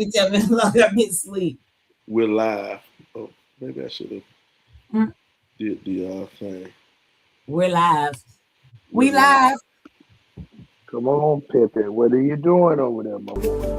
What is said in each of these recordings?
even tell me how long I've been asleep. We're live. Oh, maybe I should have did the thing. We're live. We're We live. Come on, Pepe. What are you doing over there, my boy?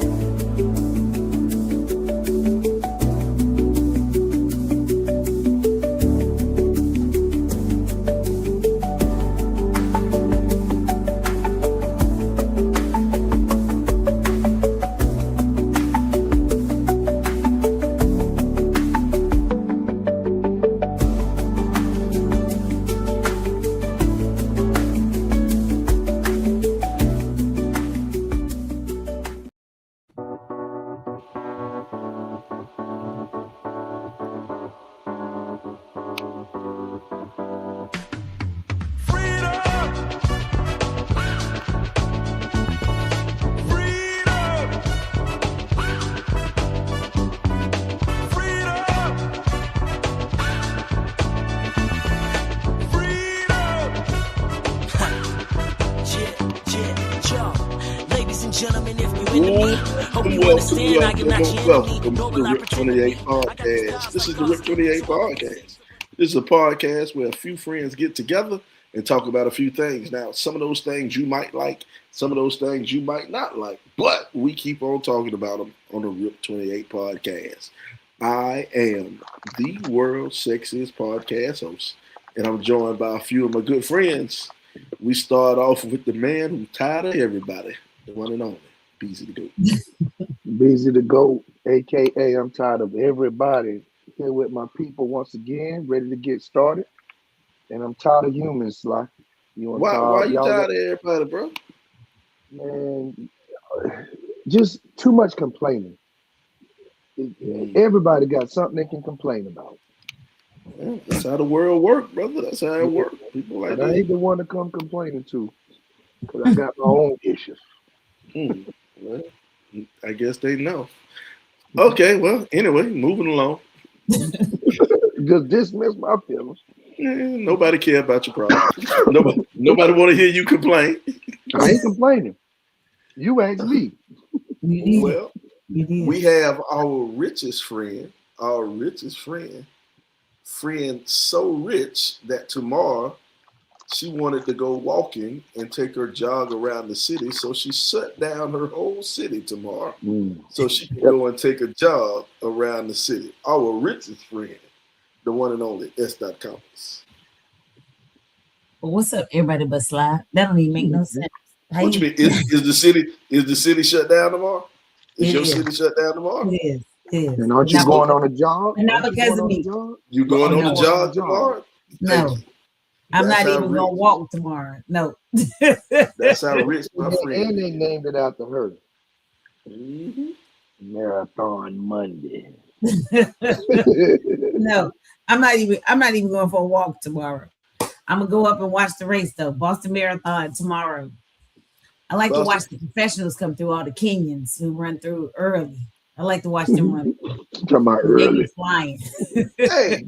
Welcome to the Rip 28 podcast. This is the Rip 28 podcast. This is a podcast where a few friends get together and talk about a few things. Now, some of those things you might like, some of those things you might not like, but we keep on talking about them on the Rip 28 podcast. I am the world's sexiest podcast host, and I'm joined by a few of my good friends. We start off with the man who's tired of everybody, the one and only, Beezy the Goat. Beezy the Goat, a.k.a. I'm tired of everybody. Here with my people once again, ready to get started. And I'm tired of humans, Sly. Why you tired of everybody, bro? Man, just too much complaining. Everybody got something they can complain about. Yeah, that's how the world works, brother. That's how it works. People like that. I ain't the one to come complaining to, because I got my own issues. Well, I guess they know. Okay, well, anyway, moving along. Just dismiss my feelings. Nobody care about your problem. nobody want to hear you complain. I ain't complaining. You asked me. Well, we have our richest friend so rich that tomorrow she wanted to go walking and take her jog around the city, so she shut down her whole city tomorrow so she can go and take a jog around the city. Our richest friend, the one and only S. Compass. Well, what's up, everybody but Sly? That don't even make no sense. What you mean? Is the city shut down tomorrow? Is your city shut down tomorrow? It is. And aren't you going on a jog? And not because of me. You going on a jog tomorrow? No. I'm not even going to walk tomorrow. No. That's how rich my friend. And they named it after her. Mm-hmm. Marathon Monday. No, I'm not even going for a walk tomorrow. I'm going to go up and watch the race, though. Boston Marathon tomorrow. I like to watch the professionals come through, all the Kenyans who run through early. I like to watch them run. Talking about early. Flying. Hey,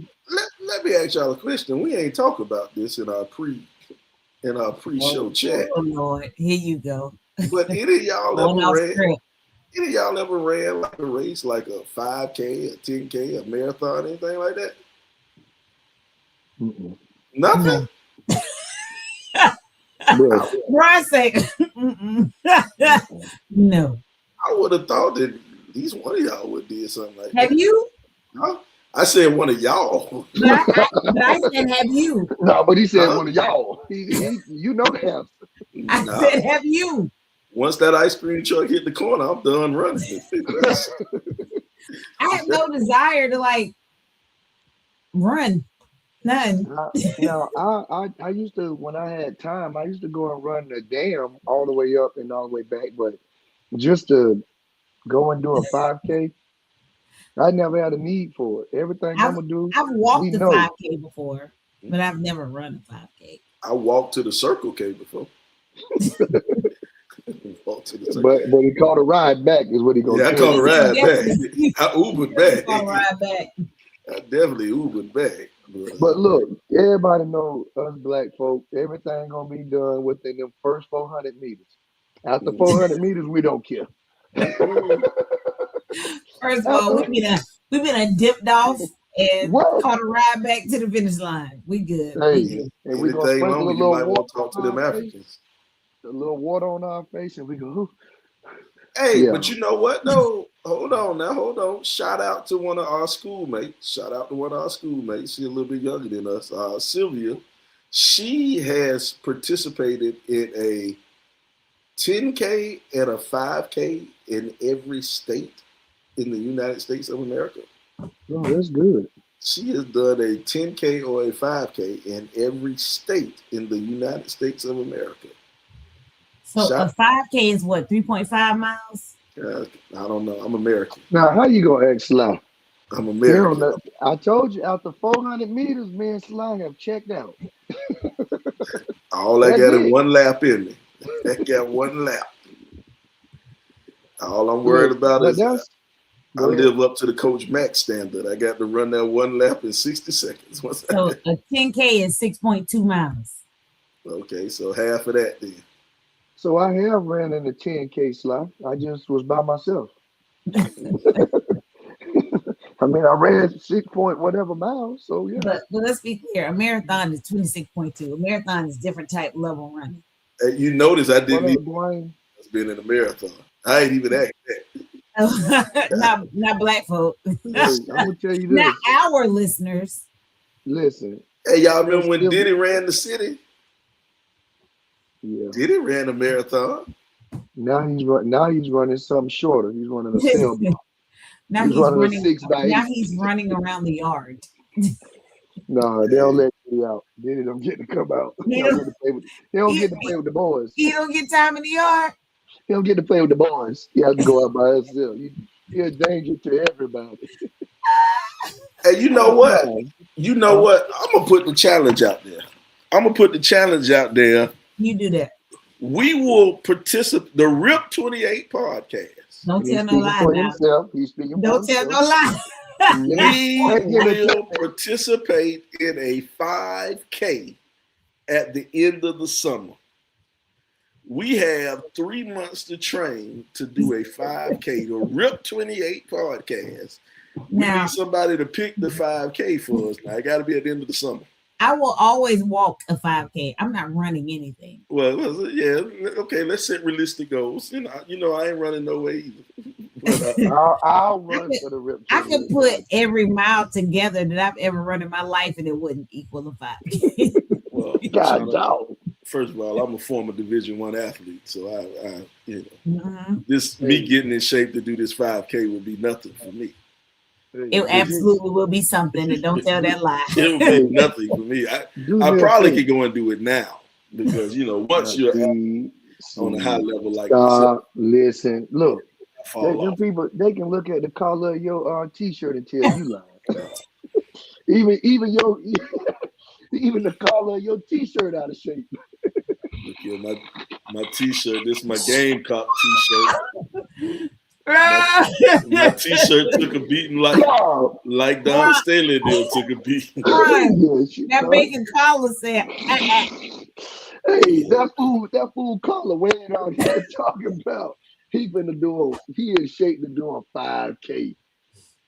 let me ask y'all a question. We ain't talk about this in our pre-show chat. Oh Lord, here you go. But any of y'all ever ran like a race, like a 5K, a 10K, a marathon, anything like that? Nothing. Brian say, no. I would have thought that at least one of y'all would do something like that. Have you? Huh? I said one of y'all. But I said, have you? No, but he said one of y'all. You know the answer. I said, have you? Once that ice cream truck hit the corner, I'm done running. I have no desire to run. None. I used to, when I had time, I used to go and run the dam all the way up and all the way back. But just to go and do a 5K, I never had a need for it. Everything I'm gonna do. I've walked the 5K before, but I've never run a 5K. I walked to the Circle K before. But he caught a ride back, is what he gonna. Yeah, I caught a ride back. I Ubered back. I definitely Ubered back. But look, everybody know us black folk. Everything gonna be done within them first 400 meters. After 400 meters, we don't care. First of all, we've been dipped off and What? caught a ride back to the finish line. We good. We Hey, good. and we gonna Anything sprinkle longer, a you little might water want to talk to on them our face, Africans. a little water on our face, and we go. Hey, Yeah. but you know what? No, hold on. Shout out to one of our schoolmates. She's a little bit younger than us. Sylvia. She has participated in a 10K and a 5K in every state in the United States of America. Oh, that's good. She has done a 10K or a 5K in every state in the United States of America. So a 5K is what, 3.5 miles? I don't know. I'm American. Now, how you gonna act Sly? I'm American. I told you after 400 meters, me and Sly have checked out. All I got is one lap in me. I got one lap. All I'm worried about is I live up to the Coach Max standard. I got to run that one lap in 60 seconds. So a 10K is 6.2 miles. Okay, so half of that then. So I have ran in the 10K Sly. I just was by myself. I mean, I ran 6 point whatever miles. So yeah. But let's be clear, a marathon is 26.2. A marathon is different type level running. You notice I didn't even been in a marathon. I ain't even asked that. not black folk. Hey, I'm gonna tell you this. Not our listeners. Listen. Hey, y'all remember when Diddy ran the city? Yeah. Diddy ran a marathon. Now he's running something shorter. He's running a cell block. Now he's running 6x8. Now he's running around the yard. No, they don't let Diddy out. Diddy don't get to come out. He don't get to play with the boys. He don't get time in the yard. He don't get to play with the boys. He has to go out by himself. You're a danger to everybody. Hey, you know what? I'm gonna put the challenge out there. You do that. We will participate. The RIP 28 podcast. Don't tell no lie. He's speaking. Don't tell no lie. We will participate in a 5K at the end of the summer. We have 3 months to train to do a 5K. The RIP 28 podcast. We need somebody to pick the 5K for us. Now, I got to be at the end of the summer. I will always walk a 5K. I'm not running anything. Well, yeah, okay. Let's set realistic goals. You know, I ain't running no way either. But, I'll run for the RIP. I could put every mile together that I've ever run in my life, and it wouldn't equal a 5K. Well, God, dog. First of all, I'm a former Division I athlete, so me getting in shape to do this 5K would be nothing for me. It absolutely will be something, and don't tell that lie. It would be nothing for me. I probably could go and do it now because once you're on a high level like myself. Listen, look, them people they can look at the color of your T-shirt and tell you lying. even the color of your T-shirt out of shape. Look here, my T-shirt. This is my Gamecock T-shirt. My T-shirt took a beating like Don Staley did took a beating. That bacon collar said, Hey, that fool collar weighing out here talking about he in shape to do a 5K.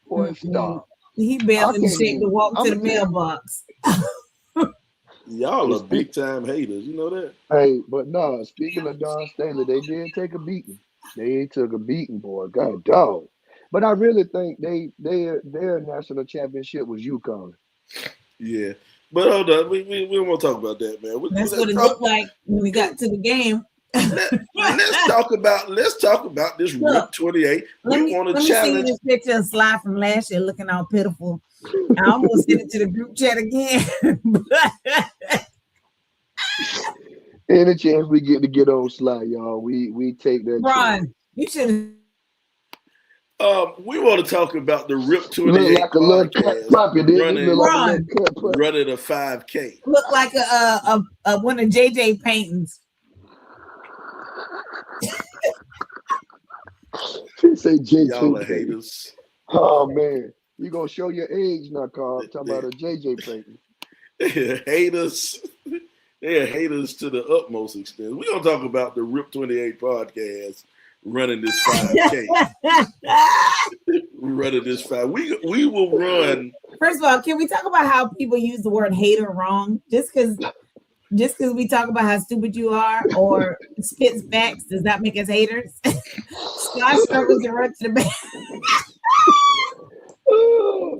Boy, stop. He barely in shape to walk to the mailbox. Y'all are big time haters, you know that? Hey, but no, speaking of Don Staley, they did take a beating. They took a beating, boy. God, dog. But I really think their national championship was UConn. Yeah. But hold on, we don't want to talk about that, man. That's what it looked like when we got to the game. Let's talk about this RIP 28. We want to challenge. Let me see this picture of Sly from last year looking all pitiful. I almost sent it to the group chat again. Any chance we get on Sly, y'all, we take that. Ron, you should. We want to talk about the RIP 28 podcast running a 5K. Look like a one of JJ paintings. Say JJ. Y'all are haters. Oh man, you gonna show your age now, Carl? Talking about a JJ painting. Haters. They are haters to the utmost extent. We're gonna talk about the RIP 28 podcast running this 5K. Running this 5. We will run. First of all, can we talk about how people use the word hater wrong? Just because we talk about how stupid you are or spits facts does not make us haters. Scott struggles to run to the back.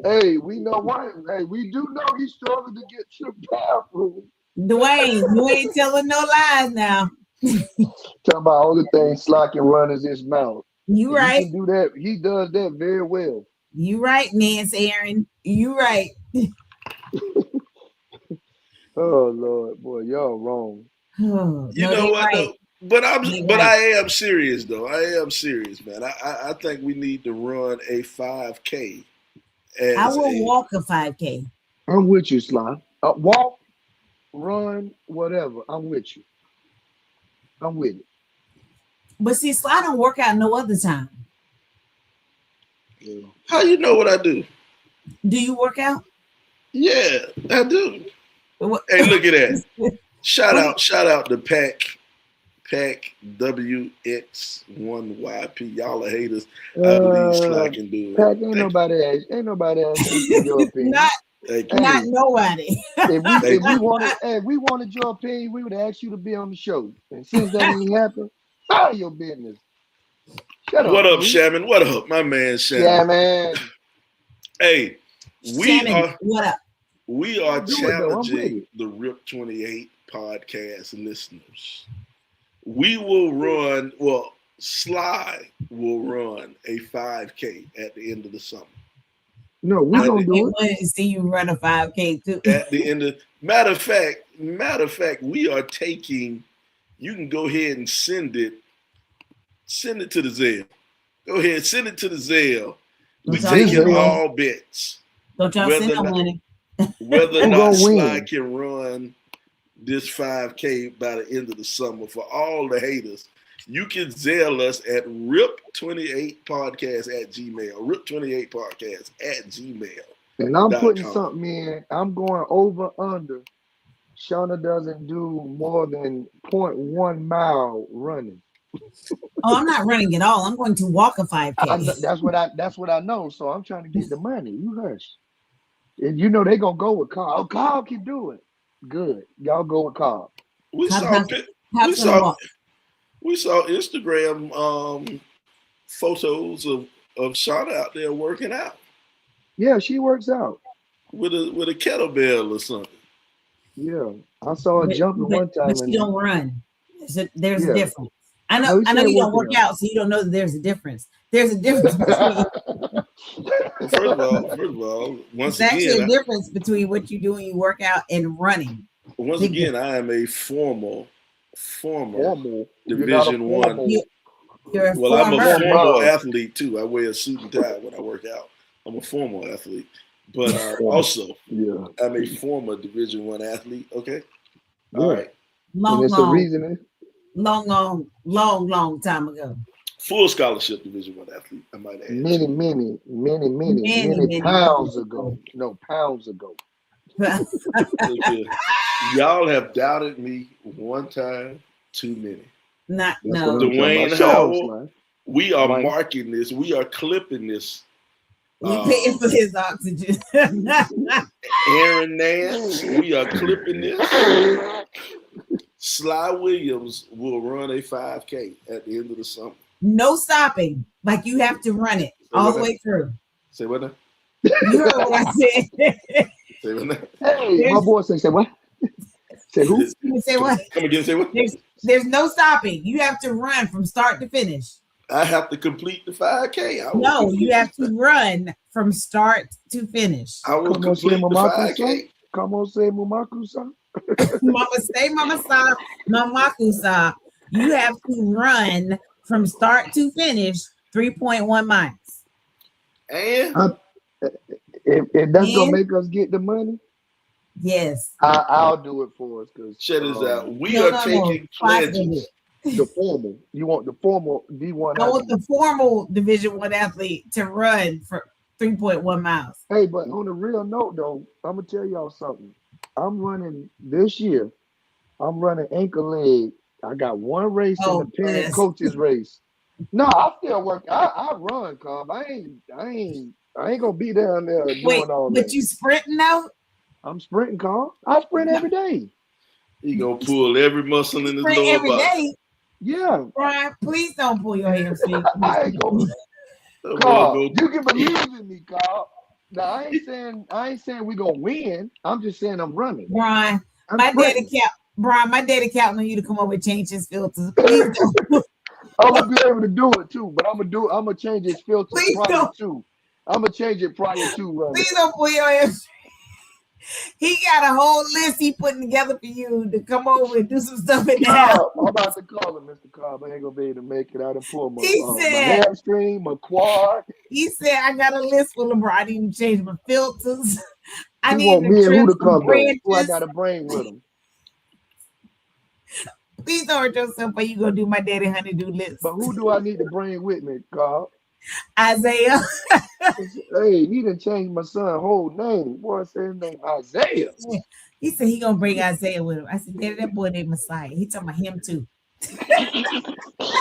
Hey, we know why. Hey, we do know he struggled to get to the bathroom. Dwayne, you ain't telling no lies now. Talking about all the things Sly can run is his mouth. You right. He can do that. He does that very well. You right, Nancy Aaron. You right. Oh Lord, boy, y'all wrong. Oh, You know what? Right. But I am serious though. I am serious, man. I think we need to run a 5K. I will walk a 5K. I'm with you, Sly. Walk, run, whatever. I'm with you. I'm with it. But see, Sly don't work out no other time. Yeah. How you know what I do? Do you work out? Yeah, I do. Hey, look at that. Shout out to Pack WX1YP. Y'all are haters. I believe Sly can do it. Pack, ain't nobody asking your opinion. Not nobody. If we wanted your opinion, we would ask you to be on the show. And since that ain't happened, mind your business. Shut up. What up, Shaman? What up, my man Shaman? Yeah, man. Hey, what up? We are challenging the RIP 28 podcast listeners. We will run, Sly will run a 5K at the end of the summer. No, we don't do it. I want to see you run a 5K too. At the end of matter of fact, we are taking. You can go ahead and send it to the Zelle. Go ahead, send it to the Zelle. We taking all bets. Don't y'all send no money. Whether or not Sly can run this 5K by the end of the summer, for all the haters, you can Zelle us at rip28podcast@gmail. rip28podcast@gmail. And I'm putting something in. I'm going over under. Shauna doesn't do more than 0.1 mile running. Oh, I'm not running at all. I'm going to walk a 5K. That's what I know. So I'm trying to get the money. You hush. And you know they're gonna go with Carl. Oh, Carl can do it. Good. Y'all go with Carl. We saw Instagram photos of Shauna out there working out. Yeah, she works out. With a kettlebell or something. Yeah. I saw her jumping one time. But she don't run. There's a difference. I know you don't work out, so you don't know that there's a difference. There's a difference between First of all, once again, actually a difference between what you do when you work out and running. Once again, I am a former Division One. I'm a former athlete too. I wear a suit and tie when I work out. I'm a former athlete, but also I'm a former Division One athlete. Okay, all right. Long time ago. Full scholarship Division One athlete. I might add. Many pounds ago. No, pounds ago. Y'all have doubted me one time too many. No. Dwayne Howell, we are marking this. We are clipping this. We paying for his oxygen. Aaron Nance, we are clipping this. Sly Williams will run a 5K at the end of the summer. No stopping. Like you have to run it all the way through. Say what now? You heard what I said. Say what now? Hey, my boy say what? Say who? Say what? Come again, say what? There's no stopping. You have to run from start to finish. I have to complete the 5K. No, you have to run from start to finish. I will complete the 5K. Come on, say Mamaku-san. Mamaku-san. You have to run from start to finish 3.1 miles. And if that's gonna make us get the money, yes, I'll do it for us. Because check this out. We are taking pledges. The formal. You want the formal D1? I want the formal Division One athlete to run for 3.1 miles. Hey, but on a real note, though, I'm gonna tell y'all something. I'm running this year. I'm running ankle leg. I got one race in the parent coaches race. No, I still work. I run, Cobb. I ain't gonna be down there Wait, doing all but that. you sprinting out? I'm sprinting, Cobb. I sprint every day. He gonna pull every muscle in his Sprint lower every body. day. Yeah, Brian, please don't pull your hamstring. I ain't gonna. That boy Cobb, go. you can believe in me, Cobb. Now I ain't saying we gonna win. I'm just saying I'm running. Brian, I'm my daddy sprinting. count. Brian, my daddy counting on you to come over and change his filters. Please don't. I'm gonna be able to do it too, but I'm gonna change his filters Please prior don't. to. I'm gonna change it prior to running. Please don't pull your hamstring. He got a whole list he putting together for you to come over and do some stuff in the house. Cobb, I'm about to call him, Mr. Cobb. I ain't gonna be able to make it out and pull He my said, hamstring, my quad. he said, I got a list full of, I need to change my filters. I He need want to me and who trim to some come though? Who I branches. gotta bring with him? Please don't hurt yourself or you gonna do my daddy honeydew list. But who do I need to bring with me, Cobb? Isaiah. Hey, he done changed my son's whole name. Boy, say his name Isaiah. He said he gonna bring Isaiah with him. I said, Daddy, that boy named Messiah. He talking about him too.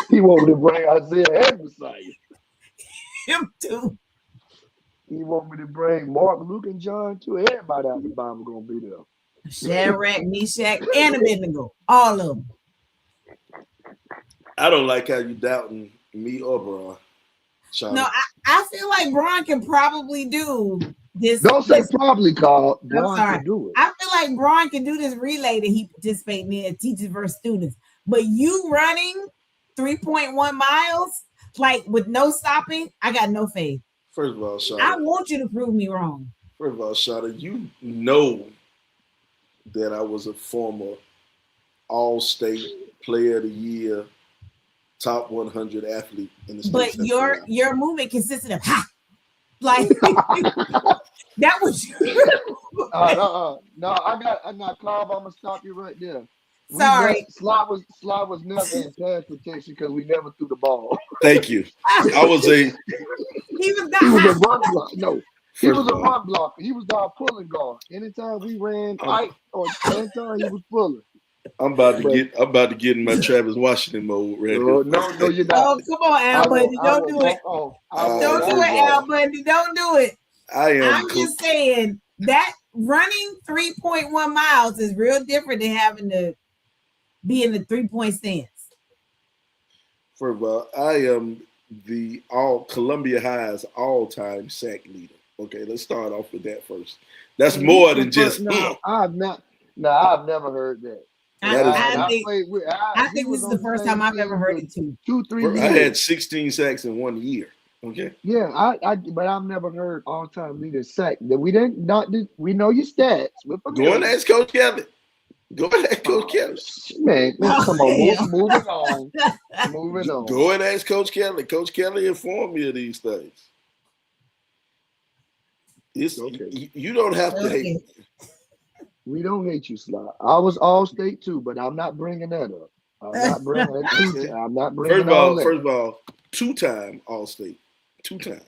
He want me to bring Isaiah and Messiah. Him too. He want me to bring Mark, Luke, and John too. Everybody out the Bible gonna be there. Shadrach, Meshach, and Abednego. All of them. I don't like how you doubting me or Bron. No, I feel like Bron can probably do this. Don't say this, probably, Carl. I'm Bron sorry. can do it. I feel like Bron can do this relay that he participating in, teachers versus students. But you running 3.1 miles, like with no stopping, I got no faith. First of all, Shada, I want you to prove me wrong. First of all, Shada, you know that I was a former All-State Player of the Year, top 100 athlete in the state. But your movement consisted of ha, like that was. No, I got Carl. I'm gonna stop you right there. Sorry, Slav was never in pass protection because we never threw the ball. Thank you. I was a. He was not. He was a run block. No, he was a First of all, run blocker. He was our pulling guard. Anytime we ran tight or anytime he was pulling. I'm about to get in my Travis Washington mode right No, here. no, you're not. Oh, come on, Al Bundy, don't do it. Don't do it, Al Bundy. Don't do it. I'm just saying that running 3.1 miles is real different than having to be in the 3-point stance. First of all, I am the Columbia High's all-time sack leader. Okay, let's start off with that first. That's more than just. No, I've never heard that. I think this is the first time I've ever heard it too. 2-3 years. I had 16 sacks in 1 year. Okay. Yeah, but I've never heard all-time leader sack. That we know your stats. Go and ask Coach Kelly. Go and ask Coach Kelly. Man, come on, moving on. Moving on. Go and ask Coach Kelly. Coach Kelly informed me of these things. Okay. You don't have to hate. We don't hate you, Sly. I was All-State too, but I'm not bringing that up. I'm not bringing that. I'm not bringing First of all, 2-time All-State. 2-time.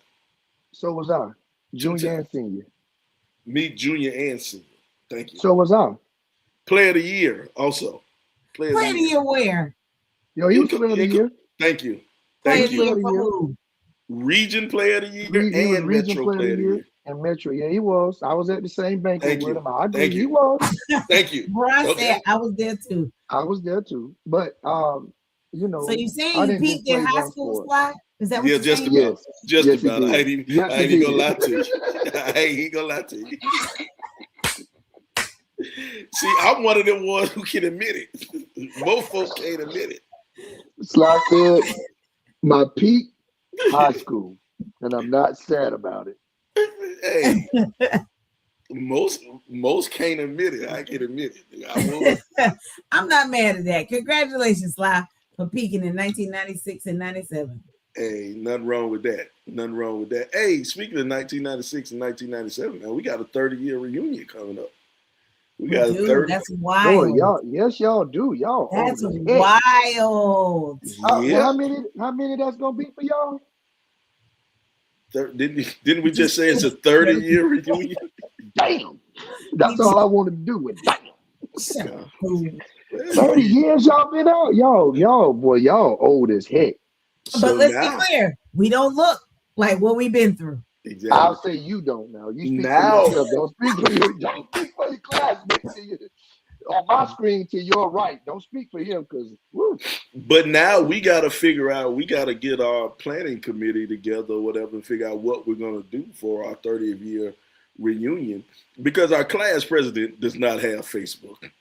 So was I. Junior and senior. Me, junior and senior. Thank you. So was I. Player of the year, also. Player of the year where? Yo, he was player of the year. Thank you. Thank you. Region player of the year and Metro player of the year. And Metro, yeah, he was. I was at the same banquet with him. I agree. Thank you. He was. Thank you. Brian said I was there too. I was there too. But you know. So you saying you peaked in high school, Sly? Is that what you're just saying? about. Just yes, about. I ain't even gonna lie to you. I ain't gonna lie to you. See, I'm one of them ones who can admit it. Most folks can't admit it. Sly said, my peak, high school, and I'm not sad about it. Hey, most can't admit it. I can admit it. I'm not mad at that. Congratulations, Sly, for peaking in 1996 and 97. Hey, nothing wrong with that. Nothing wrong with that. Hey, speaking of 1996 and 1997, man, we got a 30-year reunion coming up. We got Dude, 30. That's wild. Oh, y'all do. Y'all. That's wild. Yeah. How many that's gonna be for y'all? Didn't we just say it's a 30-year reunion? Damn. That's all I wanted to do with it. 30 years y'all been out. Y'all, boy, y'all old as heck. But let's be clear, we don't look like what we've been through. Exactly. I'll say you don't now. You speak Now. for yourself. Don't speak for you. Don't speak for your classmates. On my screen to your right. Don't speak for him because. But now we got to figure out. We got to get our planning committee together, or whatever, and figure out what we're going to do for our 30th year reunion, because our class president does not have Facebook.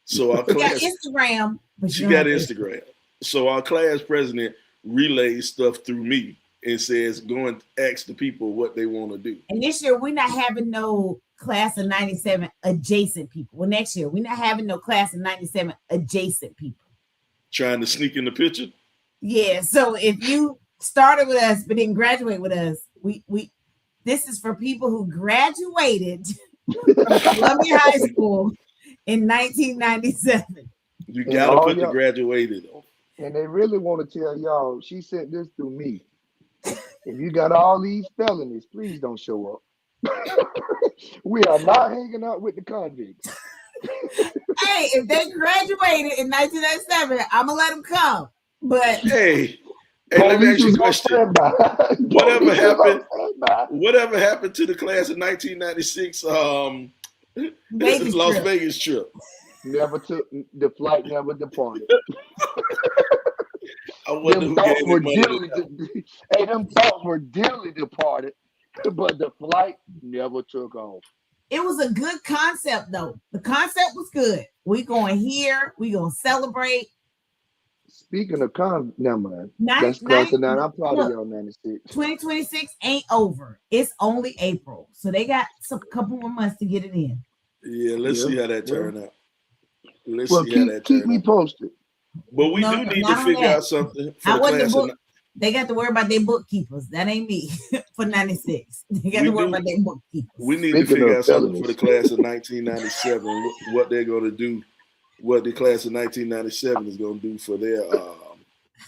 So our class got Instagram. But she got Instagram. So our class president relays stuff through me and says, go and ask the people what they want to do. And this year, we're not having no class of 97 adjacent people. Well, next year, we're not having no class of 97 adjacent people. Trying to sneak in the picture? Yeah. So if you started with us but didn't graduate with us, we this is for people who graduated from Columbia High School in 1997. You got to put the graduated on. And they really want to tell y'all, she sent this through me. If you got all these felonies, please don't show up. We are not hanging out with the convicts. Hey, if they graduated in 1997, I'm gonna let them come. But hey, let me ask you a question. Whatever happened to the class of 1996 Las Vegas trip? Never took the flight. Never departed. Them thoughts were dearly departed, but the flight never took off. It was a good concept, though. The concept was good. We going here. We gonna celebrate. Speaking of never mind. That's class of 9. I'm proud of y'all, 96. 2026 ain't over. It's only April, so they got a couple more months to get it in. Yeah, let's see how that turn out. Keep me posted. But we do need to figure out something for the class. They got to worry about their bookkeepers. That ain't me for 96. They got to worry about their bookkeepers. We need to figure out something for the class of 1997, what they're going to do, what the class of 1997 is going to do for their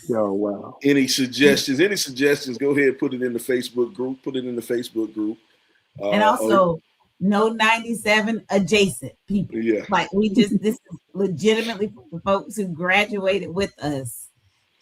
wow. Any suggestions, go ahead and put it in the Facebook group. And also no 97 adjacent people. Yeah. Like this is legitimately for folks who graduated with us.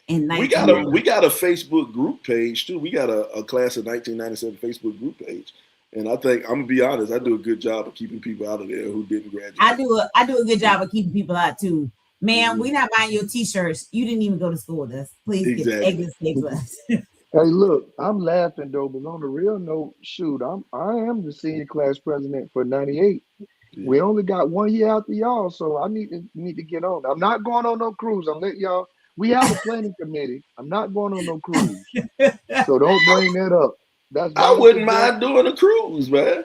We got a Facebook group page too. We got a class of 1997 Facebook group page, and I think I'm gonna be honest. I do a good job of keeping people out of there who didn't graduate. I do a good job of keeping people out too. Man, we not buying your T-shirts. You didn't even go to school with us. Please get exit stage with us. Hey, look, I'm laughing though, but on the real note, shoot, I am the senior class president for 98. Yeah. We only got 1 year after y'all, so I need to get on. I'm not going on no cruise. I'm letting y'all. We have a planning committee. I'm not going on no cruise. So don't bring that up. I wouldn't mind doing a cruise, man.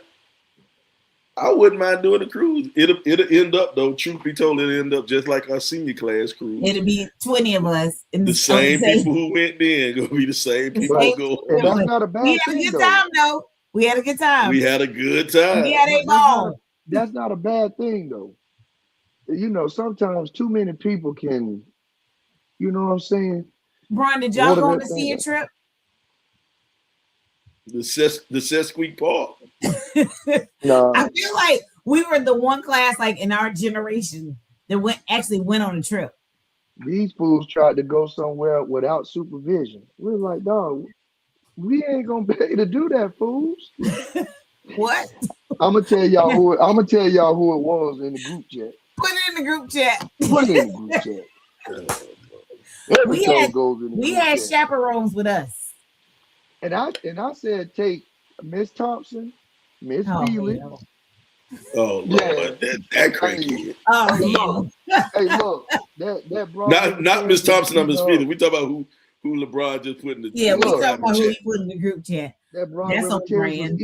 I wouldn't mind doing a cruise. It'll end up, though, truth be told, it'll end up just like our senior class cruise. It'll be 20 of us. The same people who went then going to be the same people who go. And that's not a bad thing, We had a good time, though. We had a good time. We had a good time. We had a ball. That's not a bad thing, though. You know, sometimes too many people can... You know what I'm saying? Brian, did y'all go on the senior trip? The Sesquique Park. No. I feel like we were the one class, like in our generation, that went on a trip. These fools tried to go somewhere without supervision. We're like, dog, we ain't gonna be able to do that, fools. What? I'm gonna tell y'all who it was in the group chat. Put it in the group chat. Put it in the group chat. We had chaperones with us. And I said, take Miss Thompson, Miss Felix. Oh, Lord, that crazy. Hey, look, that brought not Miss Thompson or Miss Felix. We talk about who LeBron just put in the we talking about who he put in the group chat. That's on brand.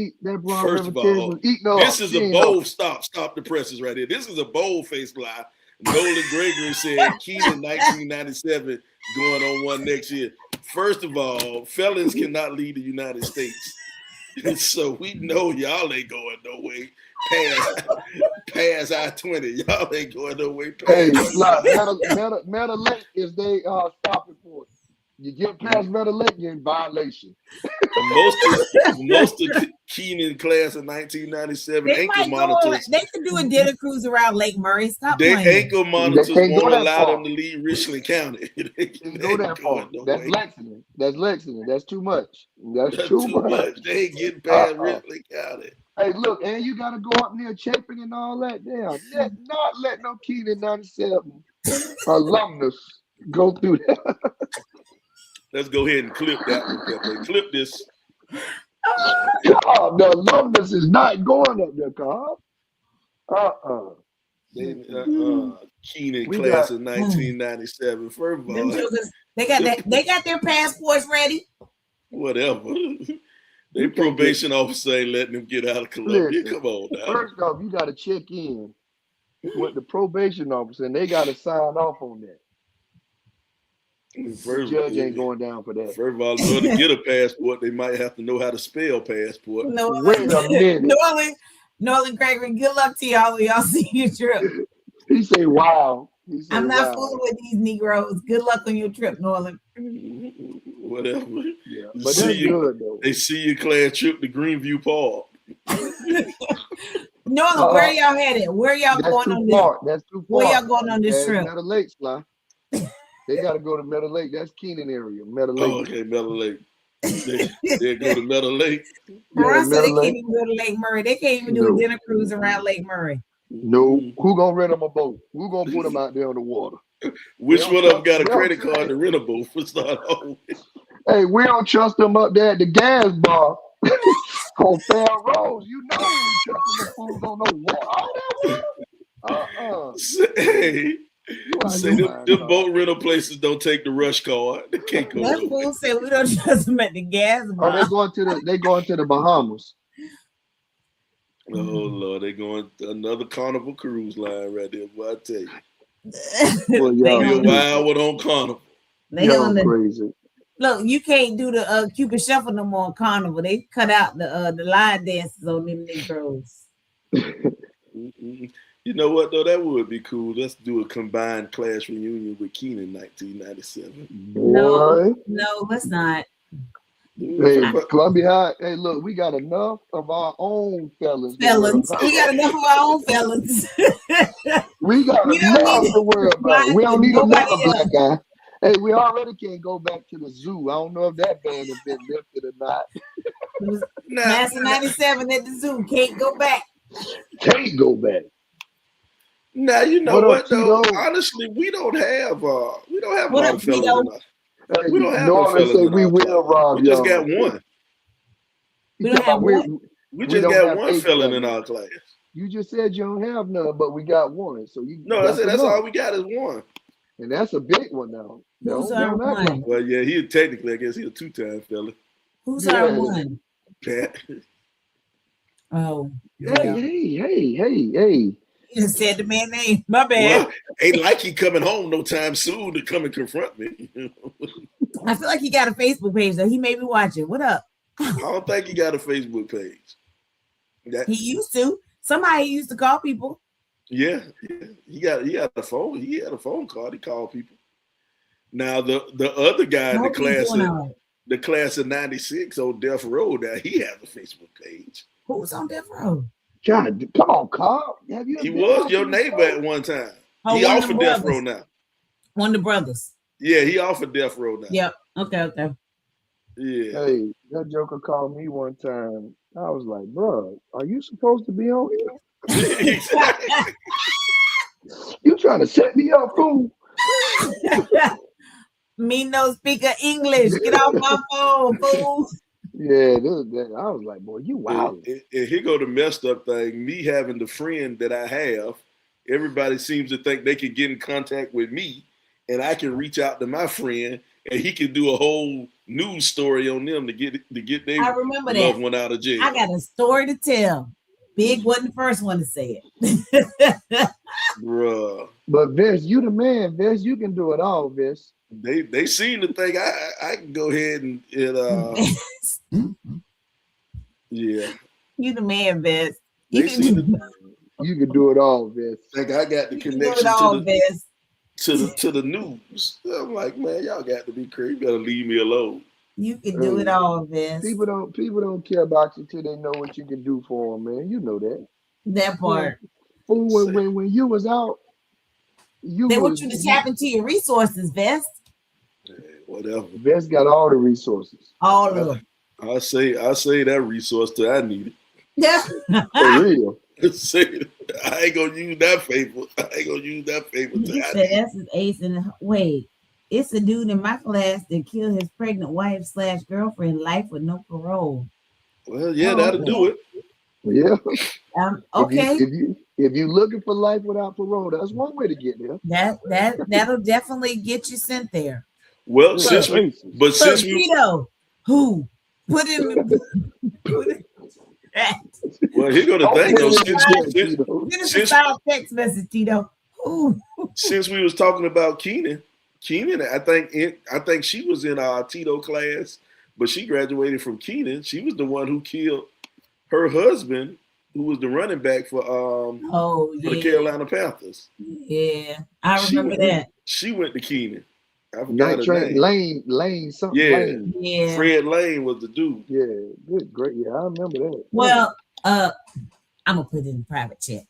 First of all, this is a bold stop the presses right here. This is a bold-faced lie. Nolan Gregory said Keenan 1997 going on one next year. First of all, felons cannot leave the United States. So we know y'all ain't going no way past I-20. Y'all ain't going no way past. Hey, Metal Lake is they stopping for it. You get past Metal Lake, you're in violation. Most of Keenan class of 1997 They ankle might go on, monitors. they could do a dinner cruise around Lake Murray. Stop Their playing. ankle monitors can't go won't that allow far. them to leave Richland County. They Can't go that far. going no That's way. Lexington. That's Lexington. That's too much. That's That's too too much. much. They ain't getting past Richland County. Hey, look, and you gotta go up near Chapin and all that. Damn, not let no Keenan 97 alumnus go through that. Let's go ahead and clip that one, Pepe. Clip this. God, the alumnus is not going up there, Carl. Keenan We class got- of 1997. First of Them all, jokers, they got their passports ready. whatever. Their probation officer ain't letting them get out of Columbia. Listen, Come on now. First off, you gotta check in with the probation officer, and they gotta sign off on that. The judge ain't going down for that. First of all, in order to get a passport, they might have to know how to spell passport. Wait a minute. Nolan Gregory, good luck to y'all when y'all see your trip. He say, "Wow." He say, I'm not wow. fooling with these Negroes. Good luck on your trip, Nolan. Whatever. Yeah, but that's good though. They see your class trip to Greenview Park. Nolan, where y'all headed? Where y'all going on this? That's too far. Where y'all going on this trip? Meadow Lake, Sly. They got to go to Meadow Lake. That's Keenan area. Meadow Lake. Oh, okay, Meadow Lake. They go to Meadow Lake. Russell, they can't even go to Lake Murray. They can't even do a dinner cruise around Lake Murray. No. Who gonna rent them a boat? Who gonna put them out there on the water? Which one of them got a credit card to rent a boat for start off with? Hey, we don't trust them up there at the gas bar on Fair Rose. You know we ain't trusting the fools on no water. Hey, say them boat rental places don't take the rush card. They can't go. That fool said we don't trust them at the gas bar. Oh, they going to the Bahamas. Oh Lord, they going to another Carnival cruise line right there. Boy, I tell you. Well, you're wild one on Carnival. They on crazy. Look, you can't do the Cupid Shuffle no more on Carnival. They cut out the line dances on them Negroes. You know what though? That would be cool. Let's do a combined class reunion with Keenan 1997. Boy. No, let's not. Hey, Columbia High. Hey, look, we got enough of our own felons. We got enough of our own felons. We got enough to worry about. We don't need another black guy. Hey, we already can't go back to the zoo. I don't know if that ban has been lifted or not. Class of 97 at the zoo. Can't go back. Can't go back. Now you know what though? Honestly, we don't have a lot of felons. Hey, we don't have no felons. We will rob We just got one. We don't have one. We just got one felon in our class. You just said you don't have none, but we got one. So you no, that's all we got is one. And that's a big one now. Who's our one? Well, yeah, he technically, I guess, he's a two-time fella. Who's our one? Pat. Oh. Hey. You just said the man's name. My bad. Well, ain't like he coming home no time soon to come and confront me. I feel like he got a Facebook page though. He may be watching. What up? I don't think he got a Facebook page. He used to. Somebody used to call people. Yeah. He had a phone. He had a phone call. He called people. Now the other guy in the class of 96 on Death Row, now he has a Facebook page. Who's on Death Row? God, come on, Carl. He was your neighbor at one time. He off of Death Row now. One of the brothers. Yeah, he off of Death Row now. Yep. Okay. Yeah. Hey, that joker called me one time. I was like, bro, are you supposed to be on here? You trying to set me up, fool? Me no speaker English. Get off my phone, fool. Yeah, I was like, boy, you wild. And here go the messed up thing. Me having the friend that I have, everybody seems to think they can get in contact with me, and I can reach out to my friend, and he can do a whole news story on them to get their loved one out of jail. I got a story to tell. Big wasn't the first one to say it. Bruh. But Vince, you the man, Vince. You can do it all, Vince. They seem to think I can go ahead and yeah. You the man, Vince. You can do it all, Vince. Like I got the connection to the news. I'm like, man, y'all got to be crazy. You gotta leave me alone. You can do it Hey, all, Vest. people don't care about you till they know what you can do for them, man. You know that. That Fool, part. fool, Say, when you was out, you They want was you to you tap into your resources, Vest. whatever. Vest got all the resources. All of I, them. I say that resource till I need Yeah. For real. it. Say, I ain't gonna use that favor. I ain't gonna use that favor till He I said need that's his ace. And wait, it's a dude in my class that killed his pregnant wife slash girlfriend life with no parole. it. Well, yeah, Oh, that'll okay. do it. Yeah. Okay. If you looking for life without parole, that's one way to get there. That'll definitely get you sent there. Well, Yeah, Look, aces. since look, we, Tito, who put in the put in the chat. well, here go the Don't thing put though. it in the chat, Since Tito. Send us a since side text message, Tito. Who? since we was talking about Keenan, I think she was in our Tito class, but she graduated from Keenan. She was the one who killed her husband, who was the running back Oh for the yeah, Carolina Panthers. yeah. I She remember went that. she went to Keenan. I forgot Night her train name. lane something Yeah, lane. Yeah. Fred Lane was the dude. Yeah, good, great. Yeah, I remember that. Well, I'm gonna put it in private chat.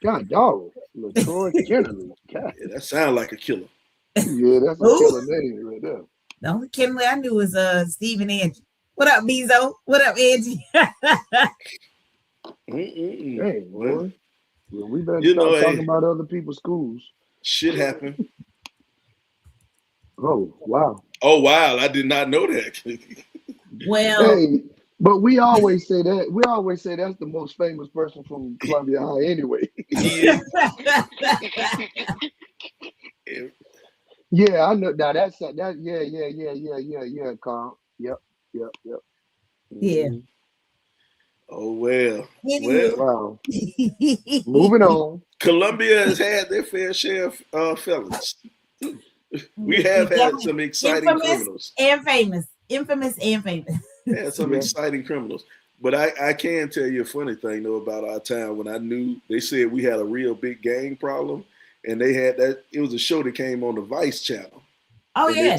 God dog. LaTroy Kennedy. God. Yeah, that sounds like a killer. Yeah, that's a Who? killer name right there. The only Kenley I knew was Stephen Angie. What up, Bezo? What up, Angie? Dang, Well, boy. Well, we better you know, stop talking hey, about other people's schools. shit happened. Oh, wow. Oh wow, I did not know that. Well, Hey, but we always say that. We always say that's the most famous person from Columbia High anyway. He is. Yeah, I know. Now that's that. Yeah, Carl. Yep. yeah. Hmm. Oh well. Anywho. Well, Wow. Moving on. Columbia has had their fair share of felons. We have had some exciting Infamous criminals. and famous. Infamous and famous. Had some Yeah. exciting criminals. But I can tell you a funny thing though about our town. When I knew they said we had a real big gang problem, and they had that. It was a show that came on the Vice channel, Oh and yeah.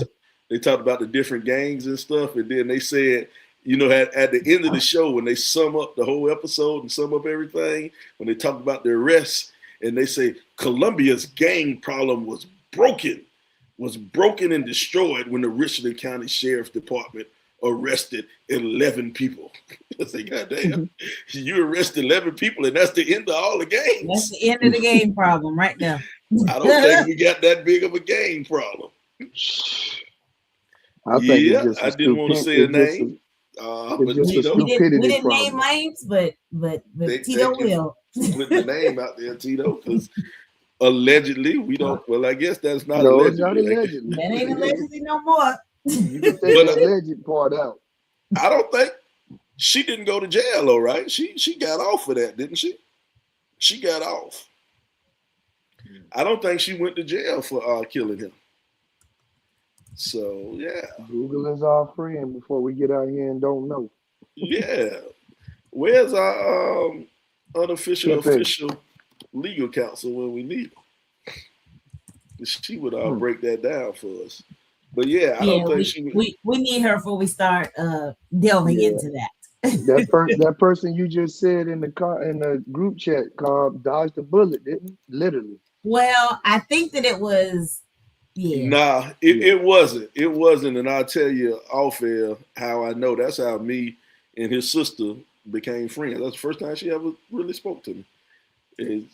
they talked about the different gangs and stuff. And then they said, you know, at the end of the show, when they sum up the whole episode and sum up everything, when they talk about the arrests, and they say Columbia's gang problem was broken and destroyed when the Richland County Sheriff's Department arrested 11 people. I say, God damn, you arrested 11 people, and that's the end of all the gangs. That's the end of the game problem right now. I don't think we got that big of a gang problem. I think it's Yeah, just I a didn't want to stupid. say a It's just name, it's but just a Tito, We stupidity didn't name problem. names, but they Tito thank you will. for putting the name out there, Tito, because allegedly we don't. Well, I guess that's not No, it's not allegedly. allegedly. That ain't allegedly no more. You can take But the alleged part out. I don't think she didn't go to jail, though, right? She got off for that, didn't she? She got off. I don't think she went to jail for killing him. So yeah, Google is our friend before we get out here and don't know. yeah. Where's our unofficial Pepe. official legal counsel when we need her? She would Hmm. break that down for us. But yeah, I Yeah, don't think she would. we need her before we start delving Yeah. into that. That person you just said in the group chat called dodged the bullet, didn't he? Literally. Well, I think that it was Nah, it wasn't. It wasn't, and I'll tell you off air how I know. That's how me and his sister became friends. That's the first time she ever really spoke to me. And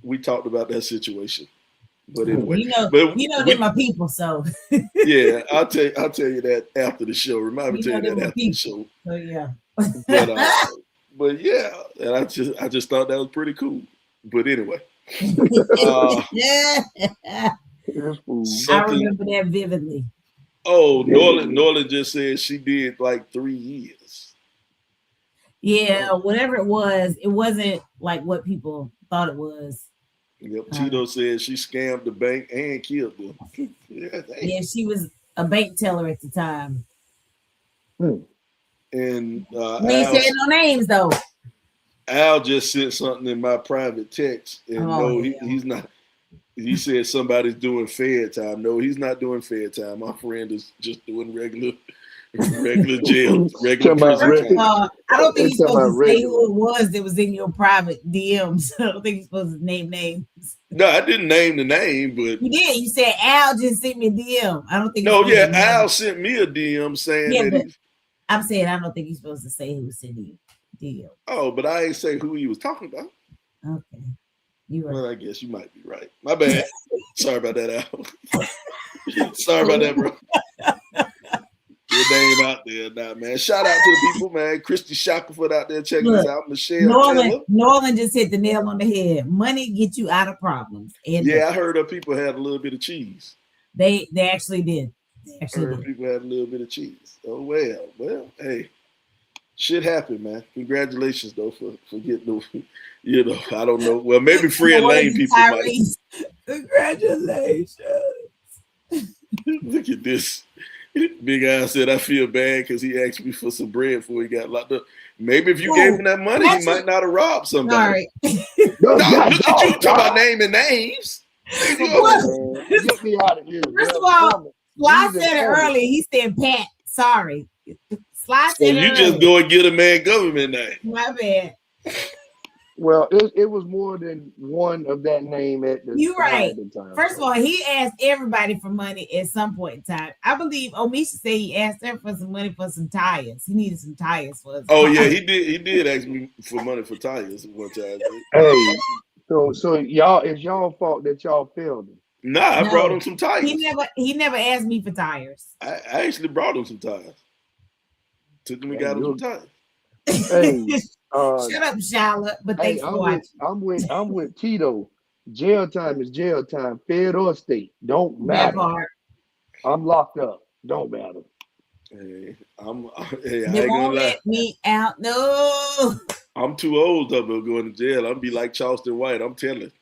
we talked about that situation. But anyway, they're my people, so yeah, I'll tell you that after the show. Remind me to tell you that after the show. So yeah. But yeah, and I just thought that was pretty cool. But anyway, I remember that vividly. Oh, Norland just said she did like 3 years. Yeah, whatever it wasn't like what people thought it was. Yep, Tito said she scammed the bank and killed them. Yeah, she was a bank teller at the time. And we ain't saying no names though. Al just sent something in my private text, and he's not. He said somebody's doing fair time. No, he's not doing fair time. My friend is just doing regular Regular jail, regular Talking about prison regular- time. I don't think They you're talking supposed to about say who it was that was in your private DMs. I don't think you're supposed to name names. No, I didn't name the name, but You did. You said Al just sent me a DM. I don't think. no, you're yeah, supposed to name Al it. sent me a DM saying Yeah, that but he's. I'm saying I don't think you're supposed to say who sent you DM. Oh, but I ain't say who he was talking about. Okay, you Well, right. I guess you might be right. My bad. Sorry about that, Al. Sorry about that, bro. Your name out there now, man. Shout out to the people, man. Christy Shackelford out there checking Look, us out. Michelle Taylor. Norland just hit the nail on the head. Money gets you out of problems. And Yeah, I heard of people had a little bit of cheese. they actually did. They I actually heard did. people had a little bit of cheese. Oh well, hey, shit happened, man. Congratulations though for getting the, I don't know. Well, maybe Fred What Lane is it, people might. Tyrese? Congratulations. Look at this. Big Al said, I feel bad because he asked me for some bread before he got locked up. Maybe if you gave him that money, he might not have robbed somebody. Sorry. No, look at you talking about naming names. Get me out of here. First of all, Sly said it earlier. He said Pat. Sorry. Sly So said it you earlier. just go and get a man government name. My bad. Well, it was more than one of that name at the You right. at the time. First of all, he asked everybody for money at some point in time. I believe Omisha said he asked her for some money for some tires. He needed some tires for us. Oh yeah, he did. He did ask me for money for tires one time. Hey, so y'all, it's y'all fault that y'all failed him. Nah, I brought him some tires. He never asked me for tires. I actually brought him some tires. Took him and got him some tires. Hey, shut up, Charlotte. But thanks for watching. I'm with Tito. Jail time is jail time, fed or state. Don't matter. I'm locked up. Don't matter. Hey, They won't let me out. No. I'm too old to be going to jail. I'm be like Charleston White. I'm telling.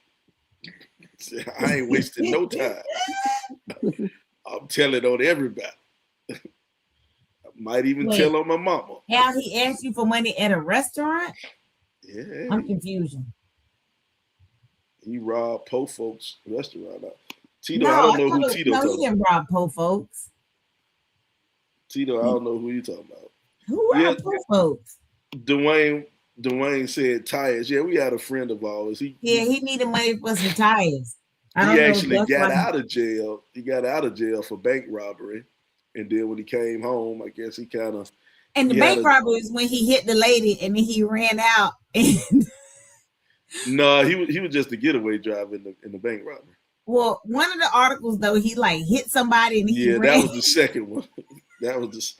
I ain't wasting no time. I'm telling on everybody. Might even tell on my mama. How he asked you for money at a restaurant? Yeah. I'm confused. He robbed po folks restaurant. Tito, I don't know who Tito talking about. No, he didn't rob po folks. Tito, I don't know who you talking about. Who robbed po folks? Dwayne said tires. Yeah, we had a friend of ours. He needed money for some tires. He actually got out of jail. He got out of jail for bank robbery. And then when he came home, I guess he kind of. And the bank robbery is when he hit the lady and then he ran out. And no, he was just a getaway driver in the bank robbery. Well, one of the articles though, he like hit somebody and he ran. That was the second one. That was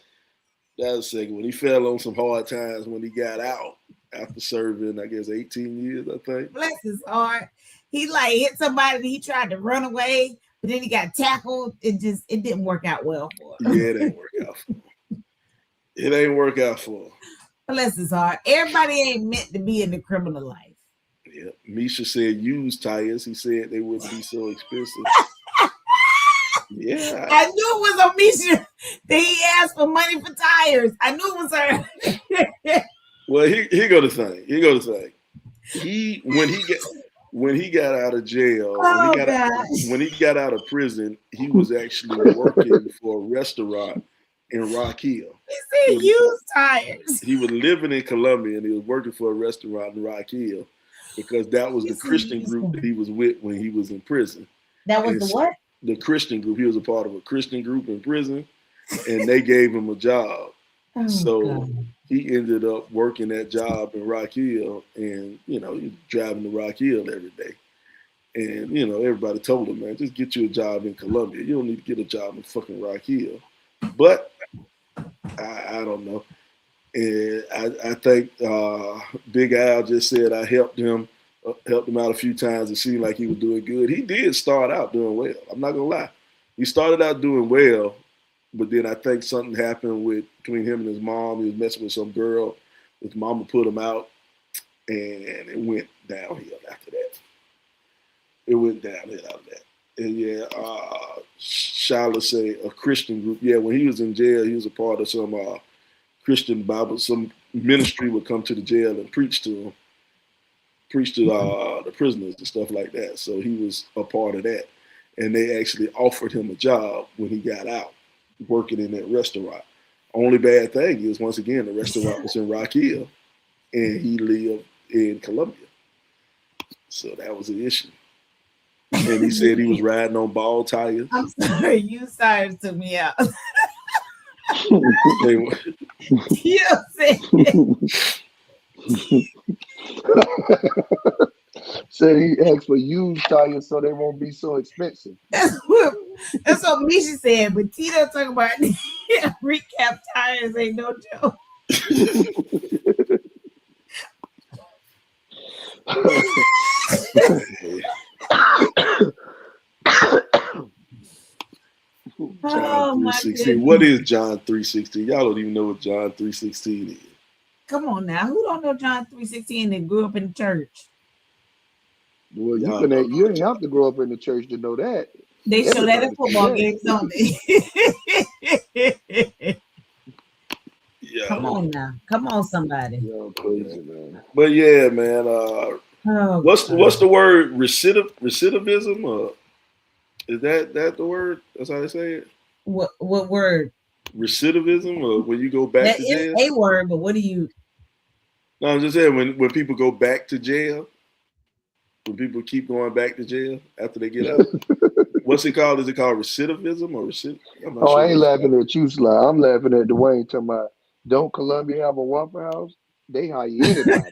the second one. He fell on some hard times when he got out after serving, I guess, 18 years, I think. Bless his heart. He like hit somebody and he tried to run away. But then he got tackled. It didn't work out well for him. Yeah, it ain't work out for him. It ain't work out for him. Bless his heart. Everybody ain't meant to be in the criminal life. Yeah. Misha said used tires. He said they wouldn't be so expensive. Yeah. I knew it was on Misha that he asked for money for tires. I knew it was her. Well, here go the thing. When he got out of jail, when he got out of prison, he was actually working for a restaurant in Rock Hill. He said used tires. He was living in Columbia and he was working for a restaurant in Rock Hill because that was the Christian group that he was with when he was in prison. That was the what? The Christian group. He was a part of a Christian group in prison and they gave him a job. God. He ended up working that job in Rock Hill and, he was driving to Rock Hill every day. And, everybody told him, man, just get you a job in Columbia. You don't need to get a job in fucking Rock Hill. But I don't know. And I think Big Al just said I helped him out a few times. It seemed like he was doing good. He did start out doing well. I'm not going to lie. He started out doing well. But then I think something happened between him and his mom. He was messing with some girl. His mama put him out, and it went downhill after that. It went downhill after that. And Shyla say a Christian group. Yeah, when he was in jail, he was a part of some Christian Bible. Some ministry would come to the jail and preach to the prisoners and stuff like that. So he was a part of that. And they actually offered him a job when he got out, working in that restaurant. Only bad thing is, once again, the restaurant was in Rock Hill, and he lived in Columbia, so that was an issue. And he said he was riding on ball tires. I'm sorry, you started to me out. You said Said he asked for used tires so they won't be so expensive. that's what Misha said, but Tito talking about recap tires ain't no joke. John 3:16. What is John 3:16? Y'all don't even know what John 3:16 is. Come on now, who don't know John 3:16 and grew up in the church? Well, you ain't have to grow up in the church to know that. They show that in football games, don't they? Yeah. Come on now. Come on, somebody. Yo, crazy, man. But yeah, man. What's the word? Recidivism? Is that the word? That's how they say it? What word? Recidivism, or when you go back to jail? That is a word, but what do you? No, I'm just saying when people go back to jail, when people keep going back to jail after they get out. What's it called? Is it called recidivism or Oh, I ain't laughing at you, Sly. I'm laughing at Dwayne talking about, don't Columbia have a Waffle House? They hire anybody.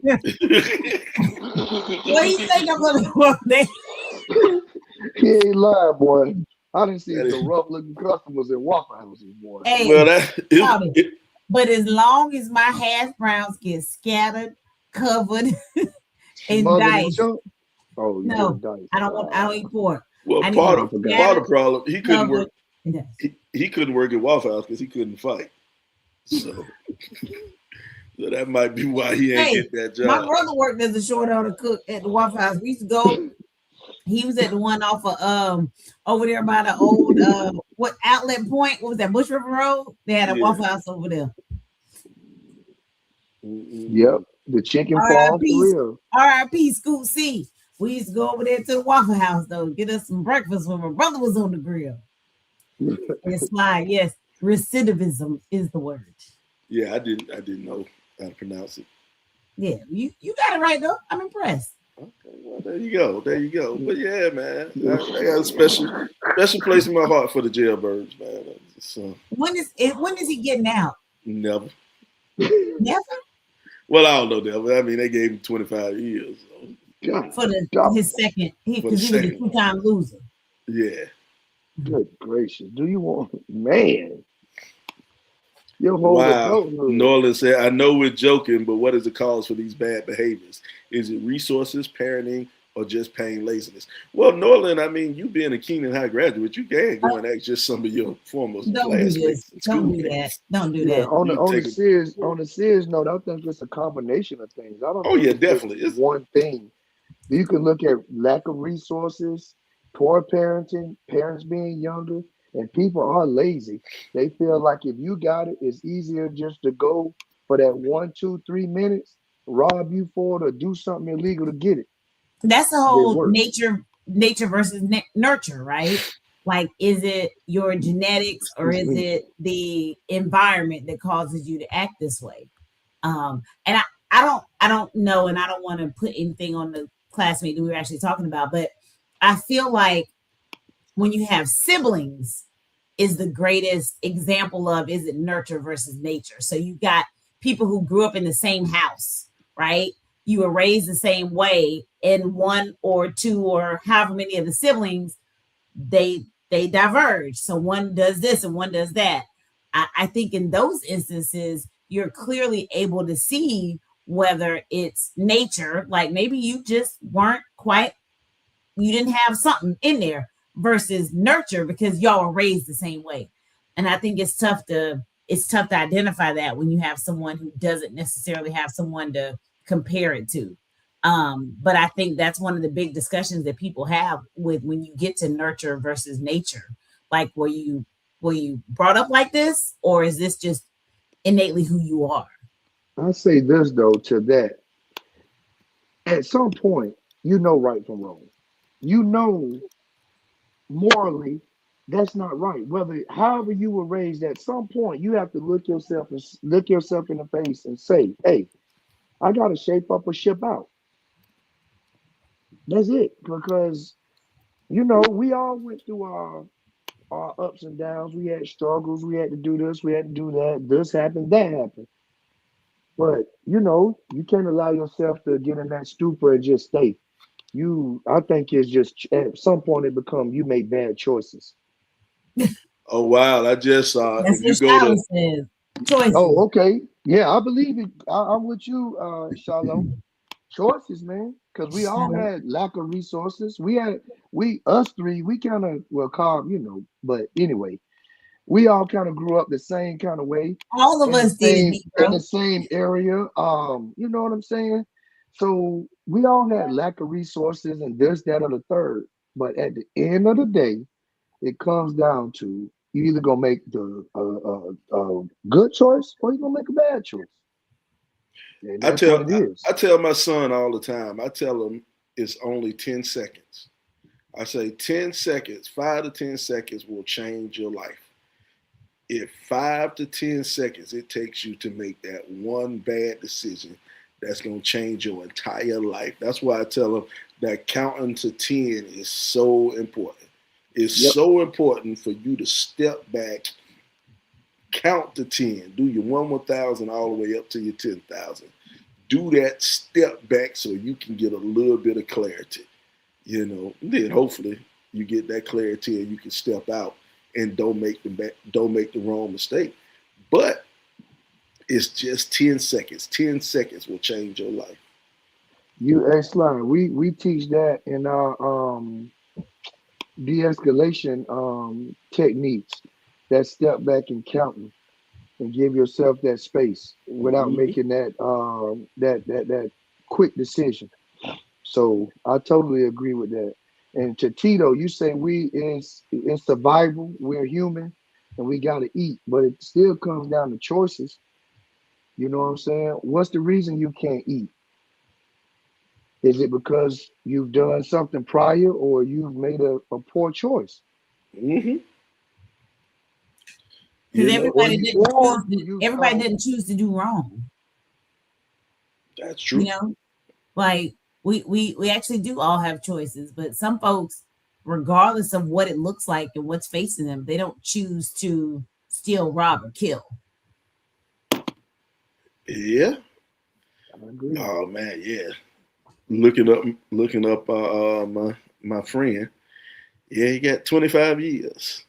What do you think I'm gonna go there? He ain't lying, boy. I didn't see some rough-looking customers at Waffle Houses, boy. Hey, well, but as long as my hash browns get scattered, covered, and diced. Oh, no, dice. I don't eat pork. Well, part of the problem, he couldn't work. He couldn't work at Waffle House because he couldn't fight. So, so that might be why he ain't get that job. My brother worked as a short order cook at the Waffle House. We used to go. He was at the one off of over there by the old what Outlet Point? What was that? Bush River Road? They had a Waffle House over there. Yep, the chicken farm for real. R.I.P. Scoop C. We used to go over there to the Waffle House though, get us some breakfast when my brother was on the grill. It's fine. Yes, recidivism is the word. Yeah, I didn't know how to pronounce it. Yeah, you got it right though. I'm impressed. Okay, well there you go. But yeah, man, I got a special place in my heart for the jailbirds, man. So when is he getting out? Never. Never? Well, I don't know, Never. I mean, they gave him 25 years. So. For his second, because he was a two-time loser. Yeah. Good gracious. Do you want, man? Wow. Norland said, I know we're joking, but what is the cause for these bad behaviors? Is it resources, parenting, or just plain laziness? Well, Norland, I mean, you being a Keenan High graduate, you can go and ask just some of your former classmates. Don't do that. Don't do that. On the serious note, I think it's a combination of things. I don't. Oh yeah, definitely. It's one thing. You can look at lack of resources, poor parenting, parents being younger, and people are lazy. They feel like if you got it, it's easier just to go for that 1, 2, 3 minutes, rob you for it, or do something illegal to get it. That's the whole nature versus nurture, right? Like, is it your genetics or is it the environment that causes you to act this way? And I don't know, and I don't want to put anything on the classmate that we were actually talking about, but I feel like when you have siblings is the greatest example of, is it nurture versus nature? So you got people who grew up in the same house, right? You were raised the same way, and one or two or however many of the siblings, they diverge. So one does this and one does that. I think in those instances, you're clearly able to see whether it's nature, like maybe you just weren't quite, you didn't have something in there, versus nurture because y'all were raised the same way. And I think it's tough to identify that when you have someone who doesn't necessarily have someone to compare it to. But I think that's one of the big discussions that people have with when you get to nurture versus nature. Like, were you brought up like this, or is this just innately who you are? I say this though to that. At some point, you know right from wrong. You know morally That's not right. Whether however you were raised, at some point you have to look yourself in the face and say, "Hey, I got to shape up or ship out." That's it. Because we all went through our ups and downs. We had struggles. We had to do this. We had to do that. This happened. That happened. But you can't allow yourself to get in that stupor and just stay. I think it's just at some point it become you make bad choices. Oh wow! I just saw That's if you what go Shallow to says. Choices. Oh, okay. Yeah, I believe it. I'm with you, Shalom. Choices, man. Because we all Shallow. had lack of resources. Us three, we kind of, well, called, but anyway, we all kind of grew up the same kind of way All of in the us did, same in Negro. the same area. You know what I'm saying? So we all had lack of resources and this, that, or the third. But at the end of the day, it comes down to you either gonna make the good choice or you're gonna make a bad choice, and I that's what tell it is. I tell my son all the time. I tell him it's only 10 seconds. I say 10 seconds, 5 to 10 seconds will change your life. If 5 to 10 seconds it takes you to make that one bad decision, that's gonna change your entire life. That's why I tell them that counting to 10 is so important. It's Yep. so important for you to step back, count to 10, do your 1,000 all the way up to your 10,000. Do that step back so you can get a little bit of clarity. Then hopefully you get that clarity and you can step out and don't make the wrong mistake. But it's just 10 seconds. 10 seconds will change your life. Hey Slime, we teach that in our de-escalation techniques. That step back and counting and give yourself that space without Mm-hmm. making that quick decision. So I totally agree with that. And to Tito, you say we in survival, we're human and we gotta eat, but it still comes down to choices. You know what I'm saying? What's the reason you can't eat? Is it because you've done something prior or you've made a poor choice? Mm-hmm. Because You know, Or you everybody didn't choose to do wrong. that's You true. know, like we actually do all have choices, but some folks, regardless of what it looks like and what's facing them, they don't choose to steal, rob, or kill. Yeah. I agree. Oh man, yeah. Looking up my friend. Yeah, he got 25 years.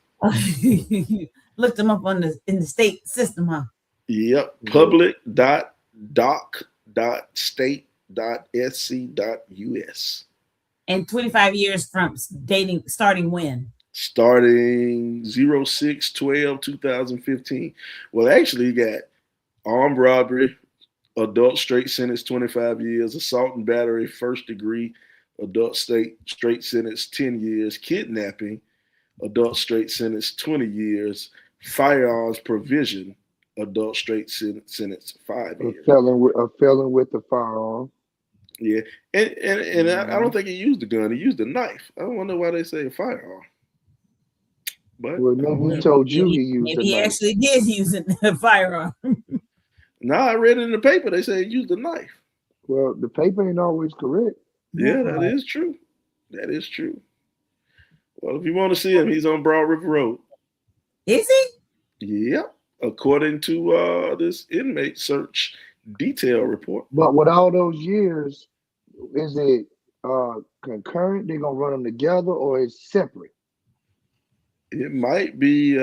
Looked them up on in the state system, huh? Yep. Yeah. Public.doc.sc.us. And 25 years from dating, starting when? Starting 06/12/2015. Well, actually, he got armed robbery, adult straight sentence 25 years, assault and battery, first degree, adult straight sentence 10 years, kidnapping, adult straight sentence 20 years, firearms provision, adult straight sentence 5 years. A felon with a firearm. Yeah, and I don't Mhm. think he used a gun. He used a knife. I don't wonder why they say a firearm, but Well, oh maybe he well. told you he used Maybe a he knife. actually did use a firearm. Now I read it in the paper. They say he used a knife. Well, the paper ain't always correct. Yeah, that is true. That is true. Well, if you want to see him, he's on Broad River Road. Is he? Yep, according to this inmate search detail report. But with all those years, is it concurrent? They're gonna run them together, or it's separate? It might be.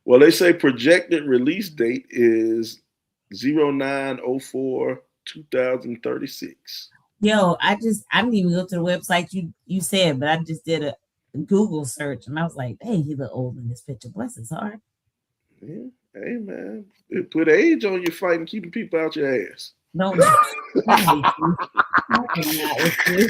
Well, they say projected release date is 09/04/2036. Yo, I didn't even go to the website you said, but I just did a Google search and I was like, dang, he look old in this picture. Bless his heart. Yeah. Hey man, it put age on your fighting keeping people out your ass. Don't I hate you. I cannot with you.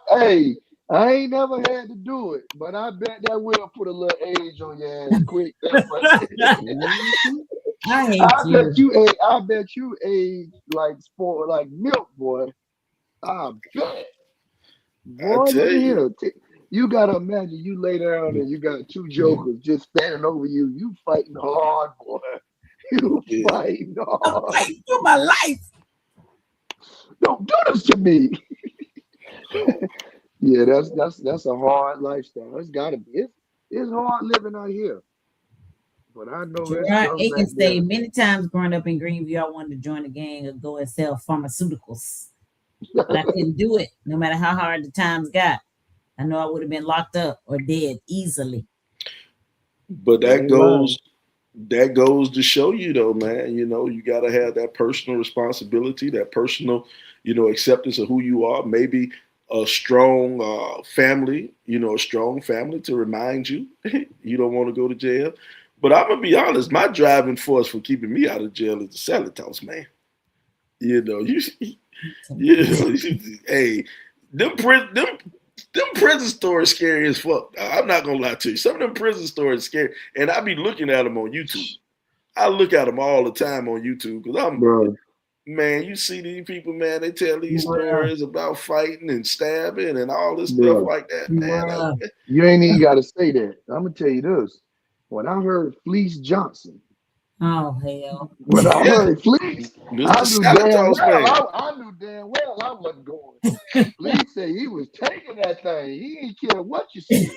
Hey, I ain't never had to do it, but I bet that will put a little age on your ass quick. That's right. Mhm. I hate you. I bet you age like sport like milk, boy. I bet. I Boy, look tell at you, here. You gotta imagine you lay down and you got two jokers just standing over you. You fighting hard, boy. You Yeah. fighting I'm hard. fighting for my life. Don't do this to me. Yeah, that's a hard lifestyle. It's gotta be. It's hard living out here, but I know it's Gerard tough back Aiken there. said many times growing up in Greenview, I wanted to join a gang or go and sell pharmaceuticals, but I couldn't do it no matter how hard the times got. I know I would have been locked up or dead easily. But You ain't lying. that goes to show you though, man, you got to have that personal responsibility, that personal, acceptance of who you are, maybe a strong family, a strong family to remind you you don't want to go to jail. But I'm gonna be honest, my driving force for keeping me out of jail is the salad toss, man. You know, you hey, them prison stories scary as fuck. I'm not gonna lie to you. Some of them prison stories scary, and I be looking at them on YouTube. I look at them all the time on YouTube because Bro, man, you see these people, man. They tell these Bruh, stories about fighting and stabbing and all this stuff bro, like that, man. bruh. you ain't even gotta say that. I'm gonna tell you this. When I heard Fleece Johnson, Oh hell. when I heard Fleece, Mr. I knew Salad damn Toss, man. well I knew damn well I wasn't going. Fleece said he was taking that thing. He ain't care what you said.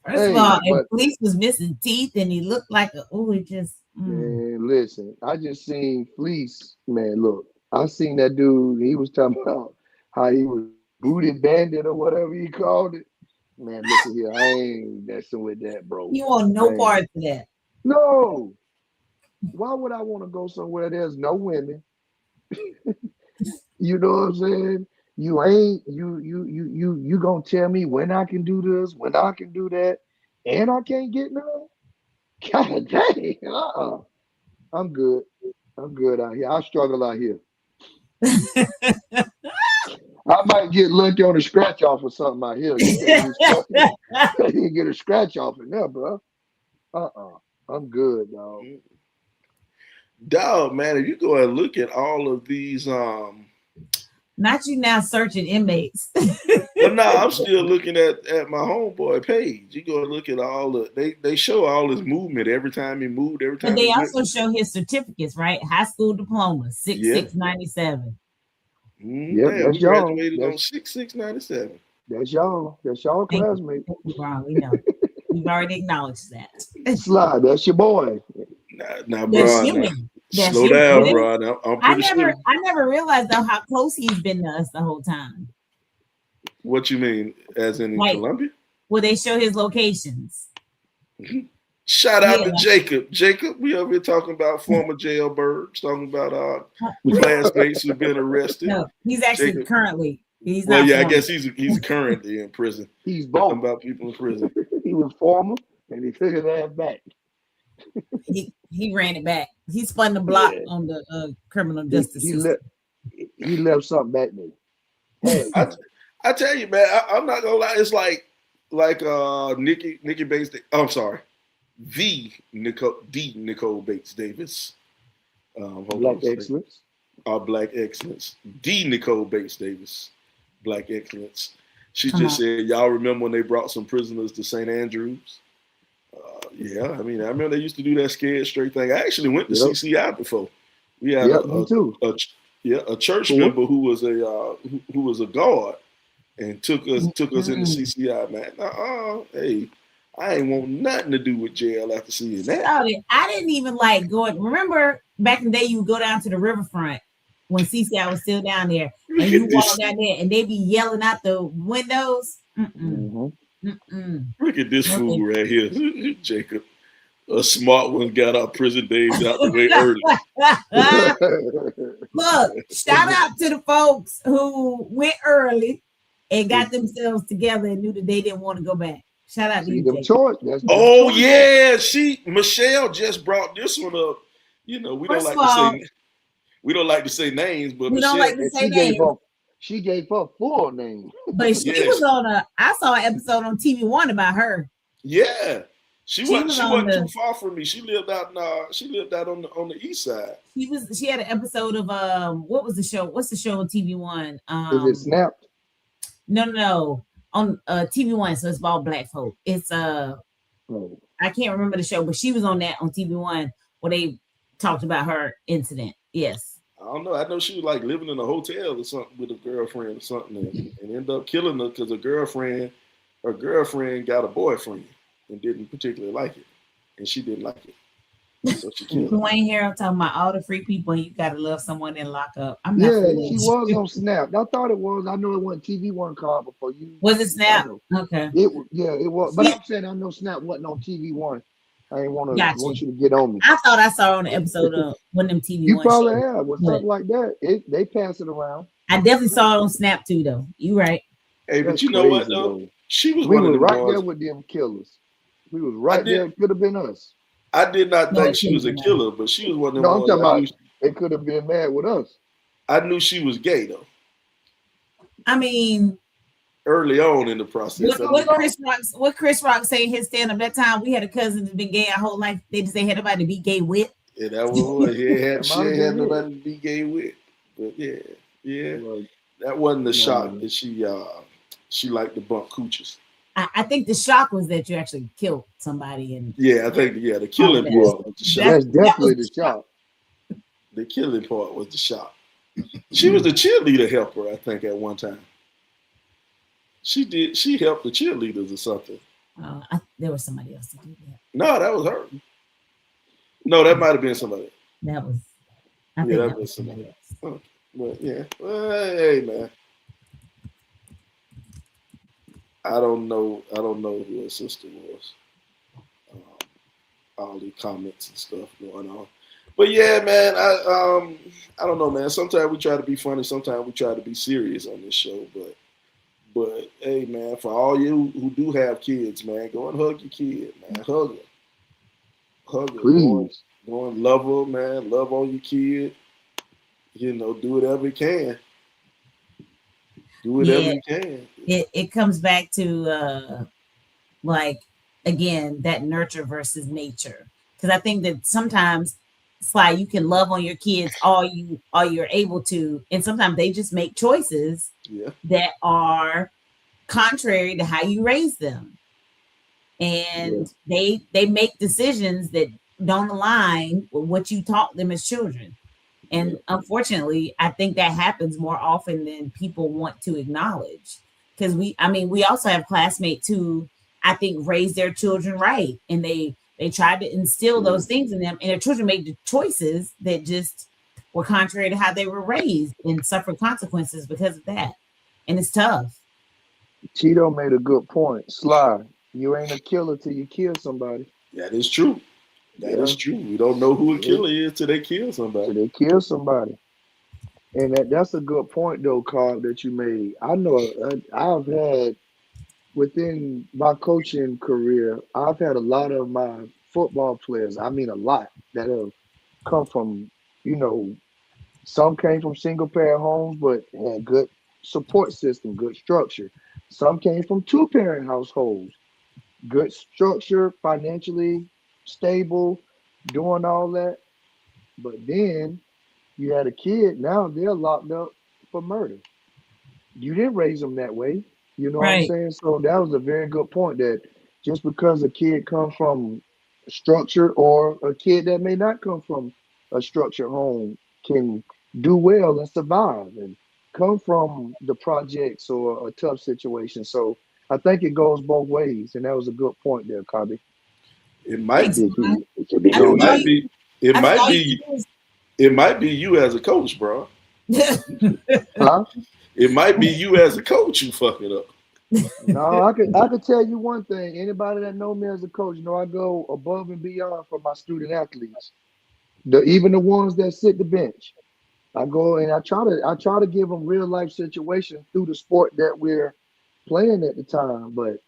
First of Hey, all, if but police was missing teeth and he looked like a it just man, listen, I just seen Fleece, man, look, I seen that dude, he was talking about how he was booty bandit or whatever he called it. Man, listen here, I ain't messing with that, bro. you want I no ain't. part of that. No, why would I want to go somewhere there's no women? You know what I'm saying? You ain't you gonna tell me when I can do this, when I can do that, and I can't get none? God dang, I'm good. I'm good out here. I struggle out here. I might get lucky on a scratch off or something out here. You can't get you can get a scratch off in there, bro. I'm good, dog. Dog, man, if you go and look at all of these, Not you now searching inmates. but no, I'm still looking at my homeboy page. You go and look at all they show all his movement every time he moved, every But time they he went. also show his certificates, right? High school diploma, Yeah. 6697. Yep, Damn, that's he y'all. graduated on 6/6/97. That's y'all. That's y'all Thank you. classmate. Thank you, Ron. We know. We've already acknowledged that. Slide, that's your boy. Now, That's bro, you. now, That's slow you. down, Well, bro. I'm pretty sure. I never realized though how close he's been to us the whole time. What you mean, as in Like, Columbia? will they show his locations? Shout out Yeah. to Jacob. Jacob, we over here talking about former jailbirds, talking about classmates who've been arrested. No, he's actually Jacob. currently. He's Well, not. yeah, I former. guess he's currently in prison. He's Talking both. about people in prison. He was former and he took his ass back. He ran it back. He spun the block Yeah. on the criminal He, justice he system. left something back there. Had I, to. I tell you, man, I'm not gonna lie. It's like Nikki Bates. I'm sorry, the Nicole Bates Davis. Hold on Black a second. excellence. Black excellence. The Nicole Bates Davis, Black excellence. She Uh-huh. just said, y'all remember when they brought some prisoners to St. Andrews? Yeah, I mean, I remember they used to do that scared straight thing. I actually went to Yep. CCI before. We had Yep, me too. a church Cool. member who was a guard and took us into Mm. CCI, man. Hey, I ain't want nothing to do with jail after seeing that. I didn't even like going. Remember back in the day, you would go down to the riverfront when CCI was still down there, and you walk down there, and they be yelling out the windows. Mhm. Look at this fool right here, Jacob. A smart one got our prison days out the way early. Look, shout out to the folks who went early and got themselves together and knew that they didn't want to go back. Shout out to See you, them Jacob. choice. That's Oh choice. yeah, Michelle just brought this one up. You know, we First don't of all, like to say names, but we Michelle, don't like to And say names, she gave her full name. but she Yes. was on I saw an episode on TV One about her. yeah, she wasn't on too far from me. She lived out on the east side. She had an episode of what was the show? What's the show on TV One? Is it snapped? No. On TV1, so it's about black folk. It's Oh, I can't remember the show, but she was on that on TV1 where they talked about her incident. Yes. I don't know. I know she was like living in a hotel or something with a girlfriend or something, and ended up killing her because her girlfriend got a boyfriend and didn't particularly like it, and she didn't like it, so she killed You him. ain't here. I'm talking about all the free people, and you gotta love someone in lockup. I'm not. yeah, fooling she with was you. on Snap. I thought it was. I know it wasn't TV1 called before you. Was it I Snap? know. Okay. It was. Yeah, it was. But See, I'm saying I know Snap wasn't on TV1. I ain't got want you. you to get on me. I thought I saw on the episode of one of them TV You One probably shows. have with But something like that. They pass it around. I definitely saw it on Snap too, though. You right. Hey, but That's you know what crazy though? though. She was We one of was the right ones. there with them killers. We was I right did. there. It could have been us. I did not No, think it she was a couldn't be. killer, but she was one of them No, I'm ones. talking about they could have been mad with us. I knew she was gay though. I mean, Early on in the process, what Chris Rock say in his stand up that time? We had a cousin that's been gay our whole life. They just ain't had nobody to be gay with. yeah, that was she That might have ain't been had it. nobody to be gay with. But yeah, Well, that wasn't the shock no. that she liked to bump cooches. I think the shock was that you actually killed somebody, and Yeah, I think the killing that. part was the shock. That's that definitely was the shock. The killing part was the shock. She was the cheerleader helper, I think, at one time. She helped the cheerleaders or something. there was somebody else to do that. No, that was her. No, that might have been somebody. That was. I Yeah, think that that was was somebody else. Oh, well, yeah. Well, hey, man. I don't know who her sister was. All the comments and stuff going on. But yeah, man, I don't know, man. Sometimes we try to be funny, sometimes we try to be serious on this show, but hey, man, for all you who do have kids, man, go and hug your kid, man. Hug her. Please. Go and love her, man. Love on your kid. You know, do whatever you can. Do whatever you can. It comes back to like again that nurture versus nature, because I think that sometimes it's like you can love on your kids all you're able to, and sometimes they just make choices that are contrary to how you raise them, and they make decisions that don't align with what you taught them as children. And unfortunately, I think that happens more often than people want to acknowledge. Because we also have classmates who I think raise their children right, and they tried to instill those things in them, and their children made the choices that just were contrary to how they were raised and suffered consequences because of that. And it's tough. Cheeto made a good point. Sly, you ain't a killer till you kill somebody. That is true. That is true. We don't know who a killer is till they kill somebody. Till they kill somebody. And that's a good point, though, Carl, that you made. I know I've had, within my coaching career, I've had a lot of my football players, I mean a lot, that have come from, some came from single parent homes, but had good support system, good structure. Some came from two-parent households, good structure, financially stable, doing all that. But then you had a kid, now they're locked up for murder. You didn't raise them that way. You know what I'm saying? So that was a very good point, that just because a kid comes from structure, or a kid that may not come from a structured home can do well and survive and come from the projects or a tough situation. So I think it goes both ways. And that was a good point there, Cobby. It might be. It might be you as a coach, bro. Huh? It might be you as a coach who fuck it up. No, I could tell you one thing. Anybody that know me as a coach, I go above and beyond for my student athletes. Even the ones that sit the bench. I go and I try to give them real life situations through the sport that we're playing at the time. But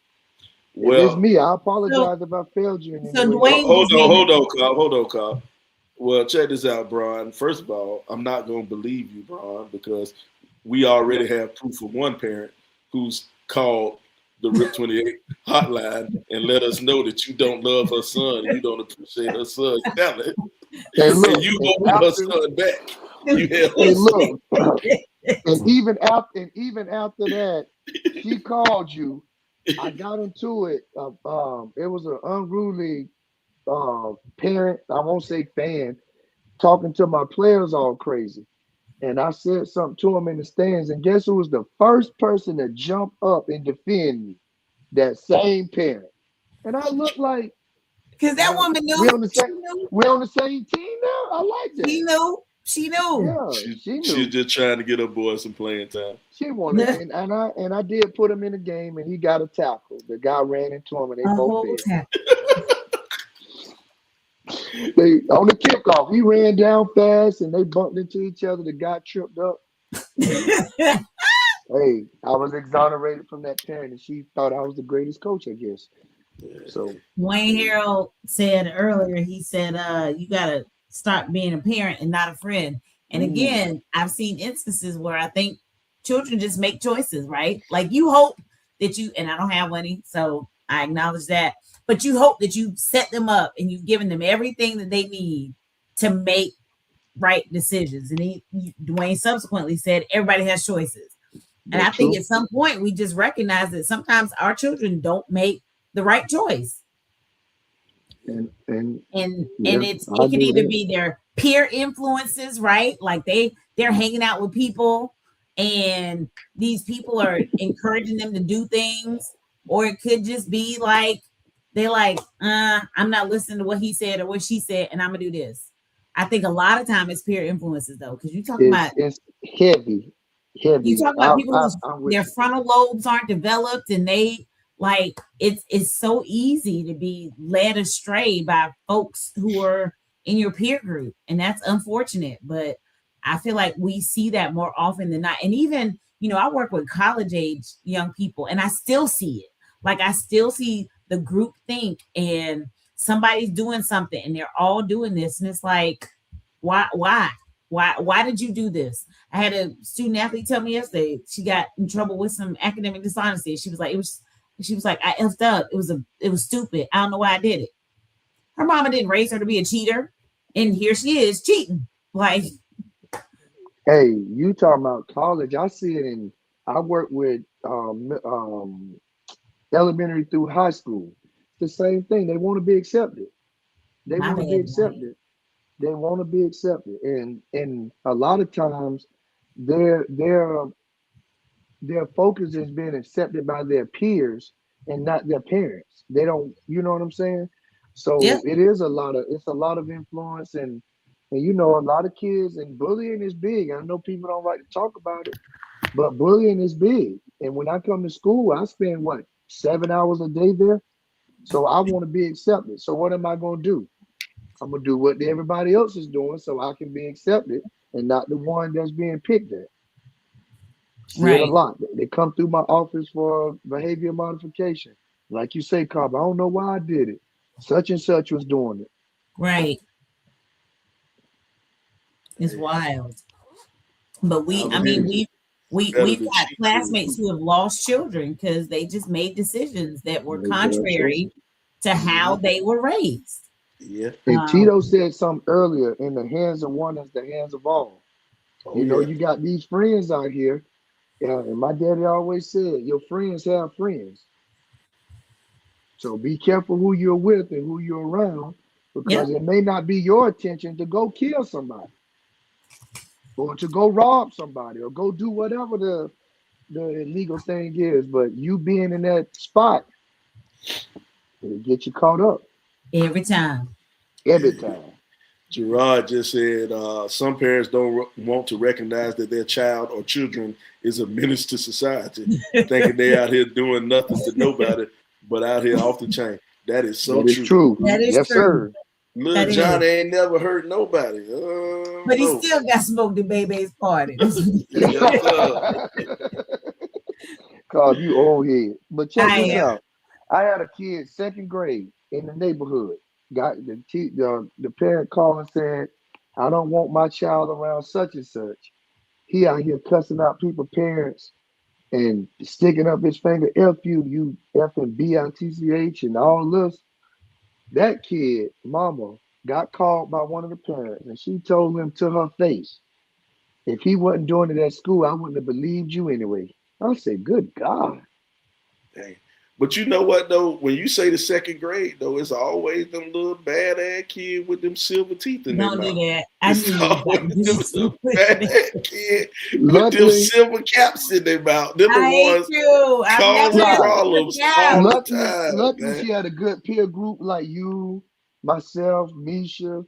if it's me, I apologize if I failed you. Hold on, Carl. Well, check this out, Brian. First of all, I'm not going to believe you, Brian, because we already have proof of one parent who's called the RIP 28 hotline and let us know that you don't love her son and you don't appreciate her son's talent. And you want her son back. And even after that, she called you. I got into it. It was an unruly parent. I won't say fan talking to my players all crazy. And I said something to him in the stands. And guess who was the first person to jump up and defend me? That same parent. And I look like, Because that well, woman we knew. on the She same knew. we on the same team now. I like She that. knew. She knew. Yeah, she She's knew. just trying to get her boy some playing time. She wanted, and I did put him in the game, and he got a tackle. The guy ran into him, and they A both whole fell. time. They on the kickoff, he ran down fast, and they bumped into each other. The guy tripped up, and hey, I was exonerated from that parent, and she thought I was the greatest coach, I guess. So Wayne Harold said earlier, he said, you gotta start being a parent and not a friend. And mm, again, I've seen instances where I think children just make choices, right? Like you hope that you, and I don't have any, so I acknowledge that, but you hope that you set them up and you've given them everything that they need to make right decisions. And Dwayne subsequently said, everybody has choices. And that's I think true. at some point we just recognize that sometimes our children don't make the right choice. And And yeah, it's I it can do either that. be their peer influences, right? Like they're hanging out with people and these people are encouraging them to do things, or it could just be like they're like, I'm not listening to what he said or what she said, and I'm gonna do this. I think a lot of time it's peer influences though, because It's heavy, you heavy. talk about people whose I'm with their you. frontal lobes aren't developed and they like it's so easy to be led astray by folks who are in your peer group, and that's unfortunate, but I feel like we see that more often than not. And even I work with college age young people and I still see it. Like I still see the group think, and somebody's doing something and they're all doing this, and it's like why did you do this? I had a student athlete tell me yesterday she got in trouble with some academic dishonesty. She was like, I effed up. It was stupid. I don't know why I did it. Her mama didn't raise her to be a cheater. And here she is cheating. Like, Hey, you talking about college? I see it in. I work with elementary through high school. It's the same thing. They want to be accepted. They my want to bad, be Dwayne. accepted. They want to be accepted, and a lot of times their their focus is being accepted by their peers and not their parents. They don't, you know what I'm saying? So Yep. it's a lot of influence, and a lot of kids, and bullying is big. I know people don't like to talk about it, but bullying is big. And when I come to school, I spend what 7 hours a day there. So I want to be accepted. So what am I gonna do? I'm gonna do what everybody else is doing so I can be accepted and not the one that's being picked at. See it a Right. lot. They come through my office for behavior modification. Like you say, Carb, I don't know why I did it. Such and such was doing it. Right. It's Hey, wild. But I I It believe mean, is. it's better we've to got cheat than classmates who have lost children because they just made decisions that were Make bad contrary choices. to how Mhm. they were raised. yeah. And Um, Tito said something earlier, in the hands of one is the hands of all. Oh yeah. You got these friends out here. And my daddy always said, your friends have friends. So be careful who you're with and who you're around, yep. because it may not be your intention to go kill somebody or to go rob somebody or go do whatever the illegal thing is. But you being in that spot, it'll get you caught up Every time. every time. Gerard just said some parents don't want to recognize that their child or children is a menace to society, thinking they out here doing nothing to nobody, but out here off the chain. That is so That is true. true. That is Yes, true. sir. Little That is. Johnny ain't never hurt nobody. But he No. still got smoked at Bebe's party. Yes, sir. Cause you old head. But check I this am. out. I had a kid second grade in the neighborhood. Got the parent called and said, "I don't want my child around such and such." He out here cussing out people, parents, and sticking up his finger. F you, you effing bitch, and all this. That kid, mama, got called by one of the parents, and she told him to her face, If he wasn't doing it at school, I wouldn't have believed you anyway. I said, good God. Dang. But you know what though? When you say the second grade though, it's always them little bad ass kid with them silver teeth in their Don't do mouth. that. I It's knew you was about to always do them this. little bad ass kid with them Luckily, silver caps in their mouth. They're the I hate ones you. I've never causing had nah, a silver problems cap. all the time, luckily man. she had a good peer group like you, myself, Misha,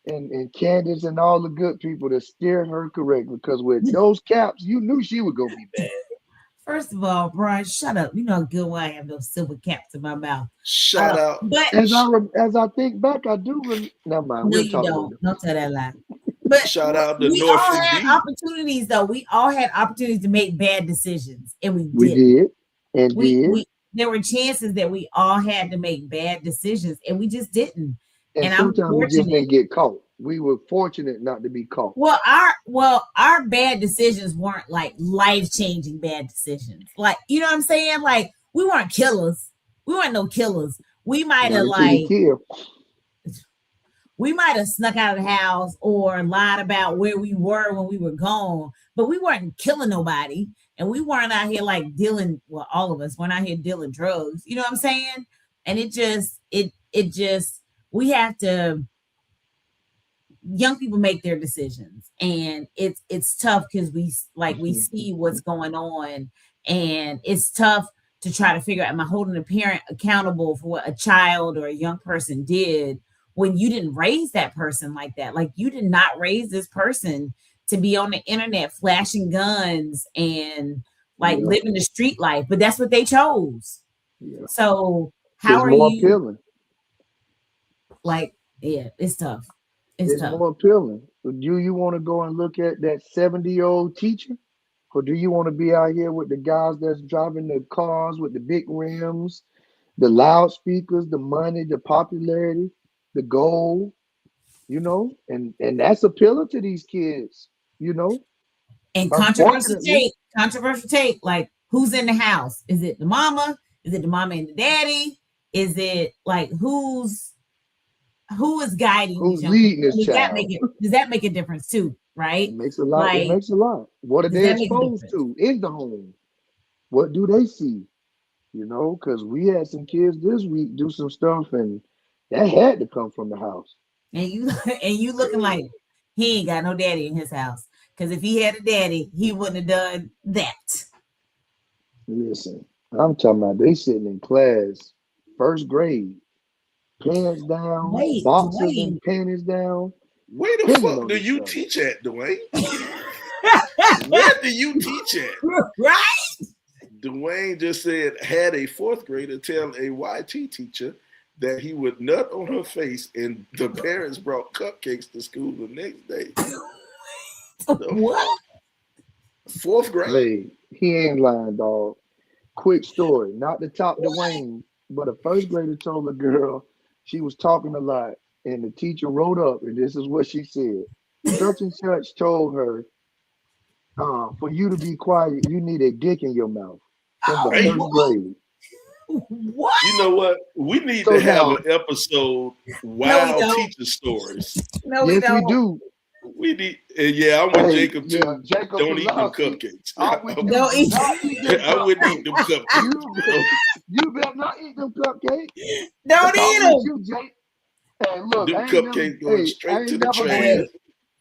and Candace and all the good people to steer her correct because with those caps, you knew she was gonna be bad. First of all, Brian, shut up. You know how good why I have those silver caps in my mouth. Shout out, But As I think back, I do. Never mind. no, We'll you talk don't. later. Don't tell that lie. But shout out to we North all had MD. opportunities, though. We all had opportunities to make bad decisions, and we We didn't. did and did, We there were chances that we all had to make bad decisions, and we just didn't. and And I'm sometimes we just fortunate. didn't get caught. We were fortunate not to be caught. Our bad decisions weren't like life-changing bad decisions. Like, you know what I'm saying? Like, we weren't killers. We weren't no killers. We might Not have until you like kill. we might have snuck out of the house or lied about where we were when we were gone, but we weren't killing nobody. And we weren't out here like dealing, well, all of us weren't out here dealing drugs. You know what I'm saying? And it just we have to young people make their decisions, and it's tough because we see what's going on, and it's tough to try to figure out, am I holding a parent accountable for what a child or a young person did when you didn't raise that person like that? Like, you did not raise this person to be on the internet flashing guns and like Yeah, living the street life, but that's what they chose. yeah. So how It's are more you appealing. like, yeah, it's tough. It's It's tough. more appealing. But do you want to go and look at that 70-year-old teacher? Or do you want to be out here with the guys that's driving the cars with the big rims, the loudspeakers, the money, the popularity, the gold, and that's appealing to these kids, you know. And Unfortunately, controversial take, like, who's in the house? Is it the mama? Is it the mama and the daddy? Is it like who is guiding these who's young people? leading this And child? does that make a difference too? It Right? makes a lot. It Like, makes a lot. What are does they that make a exposed difference? to in the home? What do they see? Because we had some kids this week do some stuff, and that had to come from the house. And you and you looking like he ain't got no daddy in his house. Because if he had a daddy, he wouldn't have done that. Listen, I'm talking about they sitting in class, first grade, pants down, Wait, boxers Dwayne. and panties down, Where the picking fuck on do each you other. teach at, Dwayne? Where do you teach at? Right? Dwayne just said had a fourth grader tell a YT teacher that he would nut on her face, and the parents brought cupcakes to school the next day. The What? fourth grade? Hey, he ain't lying, dog. Quick story, not to top Dwayne, but a first grader told a girl she was talking a lot, and the teacher wrote up, and this is what she said. Such and such told her, for you to be quiet, you need a dick in your mouth in the Oh, Hey, first what? grade. What? you know what? We need So to have now, an episode No, we Wild don't. Teacher Stories. No, we yes, we don't. do. We need, and yeah, I'm with Hey, Jacob yeah, too. Jacob Don't eat them Pulaski, cupcakes. I'm with you. Don't Do eat. not eat them I wouldn't eat cupcakes. them cupcakes. You better not eat them cupcakes. Don't I'm eat with them. you, Jake. Hey, look, Them cupcakes going straight to the trash.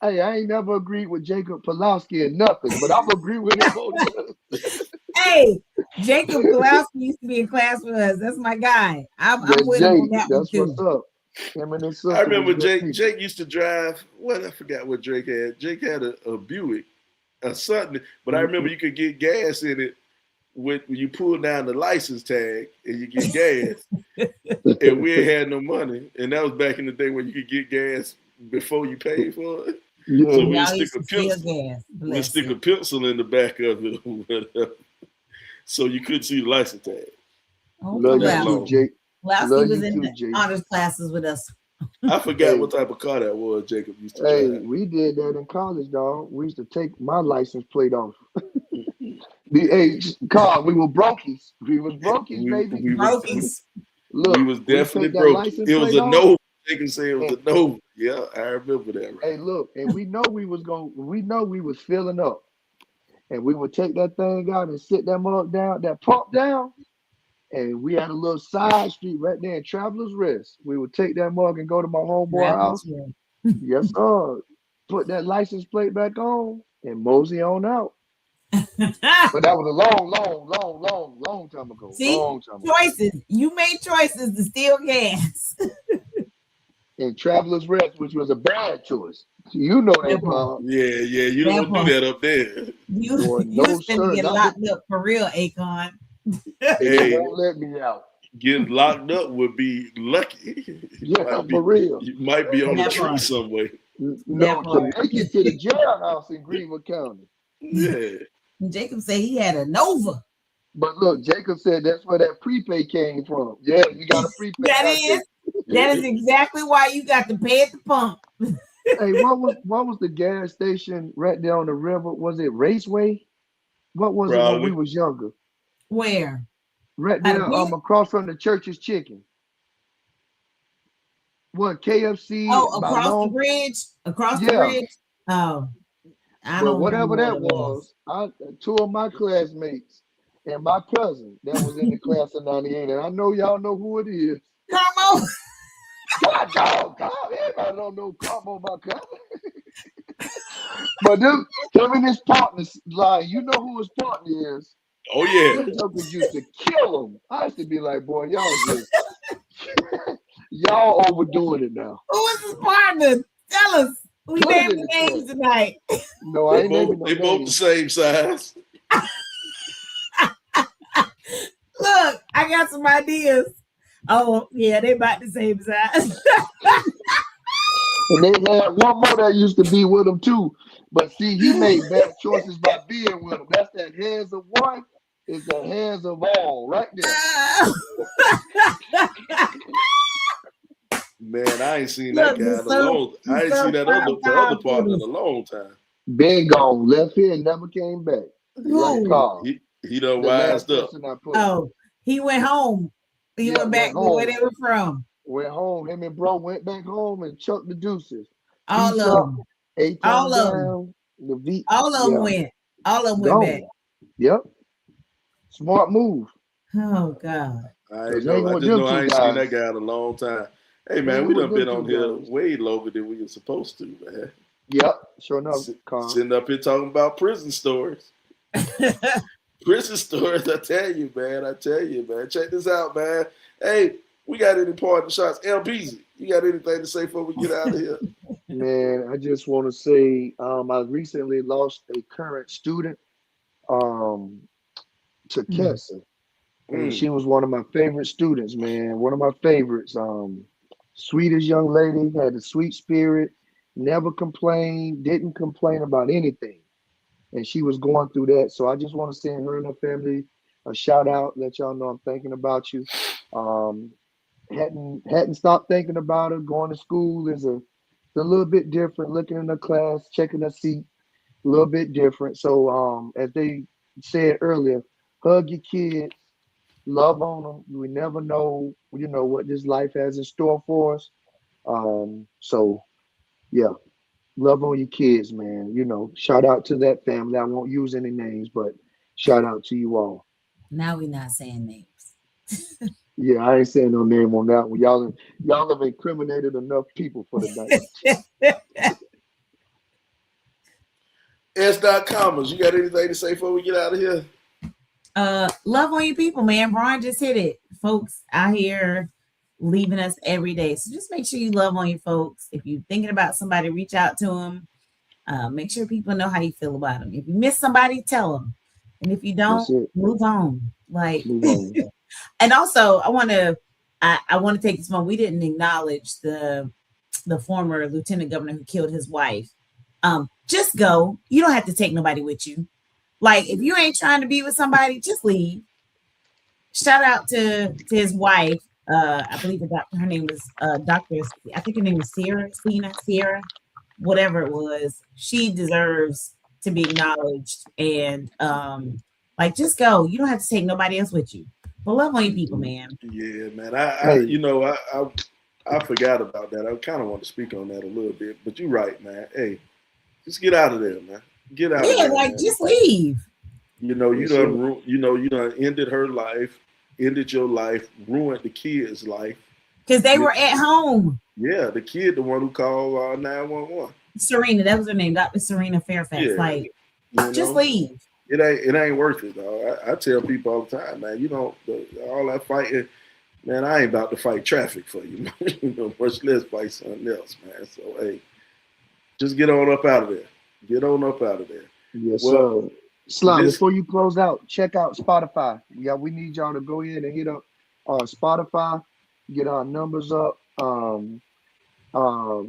I ain't never agreed with Jacob Pulaski and nothing, but I'm agree with him on this. Hey, Jacob Kowalski used to be in class with us. That's my guy. I'm That's with him on Jake. that one That's too. what's up. Him and his I sister was remember good Jake. people. Jake used to drive. What I forgot what Drake had. Jake had a Buick, a Sutton. But I remember you could get gas in it when you pull down the license tag and you get gas. And we ain't had no money. And that was back in the day when you could get gas before you paid for it. Yeah. So we'd Y'all stick used a to steal pencil. gas. We'd Bless stick a you. pencil in the back of it or whatever. So you couldn't see the license tag Oh, Love that you too, long. Jake. Kowalski Love was you in too, the Jake. honors classes with us. I forgot Hey, what type of car that was Jacob used to hey, drive. we did that in college, dog. We used to take my license plate off. Carl, we were brokies. We was brokies, baby. We was Brokies. we Look, was we definitely take that broke. license It was plate a off, no. Jacob said it was and a no. Yeah, I remember that. Right? Hey, look, and we know we was filling up. And we would take that thing out and sit that mug down, that pump down. And we had a little side street right there in Travelers Rest. We would take that mug and go to my homeboy house. Yes, sir. Put that license plate back on and mosey on out. But that was a long time ago. See, Long time ago. choices. You made choices to steal gas. And Travelers Rest, which was a bad choice. You know that, Bob. Yeah. You don't want to do that up there. You finna get locked up for real, Akon. They won't let me out. Getting locked up would be lucky. Yeah, for real. You might be on the tree somewhere. No, to make it to the jailhouse in Greenwood County. Yeah. Jacob said he had a Nova. But look, Jacob said that's where that prepay came from. Yeah, you got a prepay. That is exactly why you got to pay at the pump. Hey, what was the gas station right there on the river? Was it Raceway? What was it when we was younger? Where? Right there, across from the Church's Chicken. What, KFC? Oh, across the bridge? Across the bridge? Oh. I don't know. Whatever that was, two of my classmates and my cousin that was in the class of 98, and I know y'all know who it is. Come on. God, everybody don't know Carmo, my cousin. But them and his partners, like, you know who his partner is. Oh, yeah. Them jokers used to kill him. I used to be like, boy, y'all overdoing it now. Who is his partner? Tell us. We naming names tonight. No, I ain't naming They both the same size. Look, I got some ideas. Oh, yeah, they about the same size. And they had one more that used to be with him too. But see, he made bad choices by being with him. That's that hands of one is the hands of all right there. Man, I ain't seen that guy in a long time. I ain't seen that other partner in a long time. Been gone, left here and never came back. Like Carl. He done wised up. Oh, he went home. He went back to where they were from. Went home. Him and bro went back home and chucked the deuces. All of them. All of them. All of them went. All of them went back. Yep. Smart move. Oh God. I just know I ain't seen that guy in a long time. Hey man, we done been on here way longer than we were supposed to, man. Yep, sure enough. Sitting up here talking about prison stories. Prison stories, I tell you, man. Check this out, man. Hey, we got any parting shots? LPZ, you got anything to say before we get out of here? Man, I just want to say I recently lost a current student to cancer. And she was one of my favorite students, man. One of my favorites. Sweetest young lady, had a sweet spirit, never complained, didn't complain about anything. And she was going through that. So I just want to send her and her family a shout out, let y'all know I'm thinking about you. Hadn't stopped thinking about her. Going to school is a little bit different, looking in her class, checking her seat, a little bit different. So as they said earlier, hug your kids, love on them. We never know, what this life has in store for us. So yeah, love on your kids, man. Shout out to that family. I won't use any names, but shout out to you all. Now we're not saying names. Yeah, I ain't saying no name on that one. Y'all have incriminated enough people for the night. S.Commas, you got anything to say before we get out of here? Love on your people, man. Brian just hit it. Folks out here leaving us every day. So just make sure you love on your folks. If you're thinking about somebody, reach out to them. Make sure people know how you feel about them. If you miss somebody, tell them. And if you don't, move on. Move on. And also, I want to take this moment. We didn't acknowledge the former lieutenant governor who killed his wife. Just go. You don't have to take nobody with you. If you ain't trying to be with somebody, just leave. Shout out to his wife. I believe her name was Dr. I think her name was Sierra, whatever it was. She deserves to be acknowledged. And just go. You don't have to take nobody else with you. But love on your people, man. Yeah, man. I forgot about that. I kind of want to speak on that a little bit, but you're right, man. Hey, just get out of there, man. Get out of Yeah, there, like man. just leave. You know, Yes, sir. you done ended her life, ended your life, ruined the kid's life. Because they You, were at home. yeah, the kid, the one who called 911. Serena, that was her name, Dr. Serena Fairfax. Yeah, Like, you just know, leave. it ain't worth it, though. I tell people all the time, man. You know, all that fighting, man. I ain't about to fight traffic for you, man. You know, much less fight something else, man. So hey, just get on up out of there. Get on up out of there. Yes, Well, sir. Slime, this before you close out, check out Spotify. Yeah, we need y'all to go in and hit up Spotify, get our numbers up.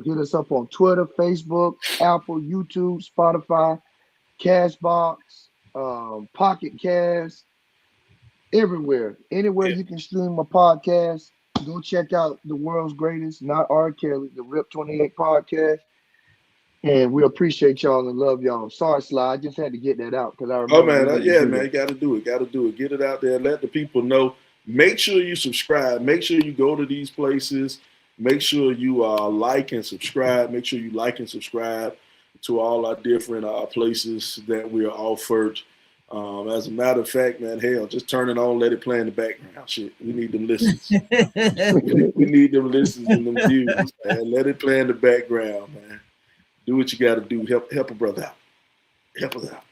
Hit us up on Twitter, Facebook, Apple, YouTube, Spotify, Cashbox, Pocket Cast, everywhere. Anywhere yeah. you can stream a podcast, go check out the world's greatest, not R. Kelly, the Rip 28 podcast. And we appreciate y'all and love y'all. Sorry, Sly, I just had to get that out because I Oh remember we man, need to yeah, do man, that. you got to do it. Got to do it. Get it out there. Let the people know. Make sure you subscribe. Make sure you go to these places. Make sure you like and subscribe. Make sure you like and subscribe to all our different places that we are offered. As a matter of fact, man, hell, just turn it on, let it play in the background. Shit, we need them listens. We need them listens and them views, man. Let it play in the background, man. Do what you got to do. Help a brother out. Help us out.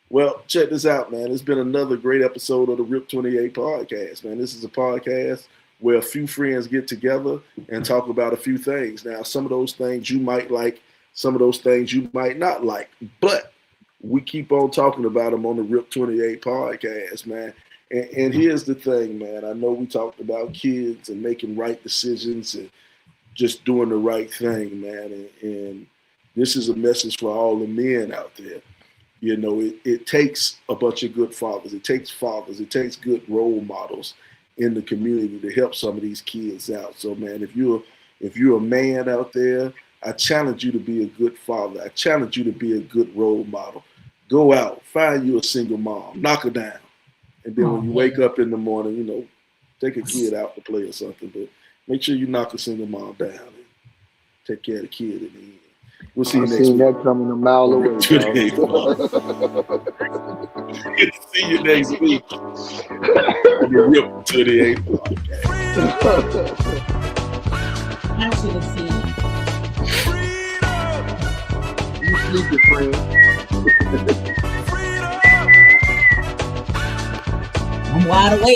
Well, check this out, man. It's been another great episode of the Rip 28 podcast, man. This is a podcast where a few friends get together and talk about a few things. Now, some of those things you might like, some of those things you might not like, but we keep on talking about them on the Rip 28 podcast, man. And here's the thing, man. I know we talked about kids and making right decisions and just doing the right thing, man. And this is a message for all the men out there. You know, it takes a bunch of good fathers. It takes good role models in the community to help some of these kids out. So, man, if you're a man out there, I challenge you to be a good father. I challenge you to be a good role model. Go out, find you a single mom, knock her down. And then when you wake up in the morning, you know, take a kid out to play or something. But make sure you knock a single mom down and take care of the kid in the end. We'll see you I've next seen week. that coming a mile away. See you next week. The Rip 28 podcast. I should have seen. You sleeping, friend. I'm wide awake.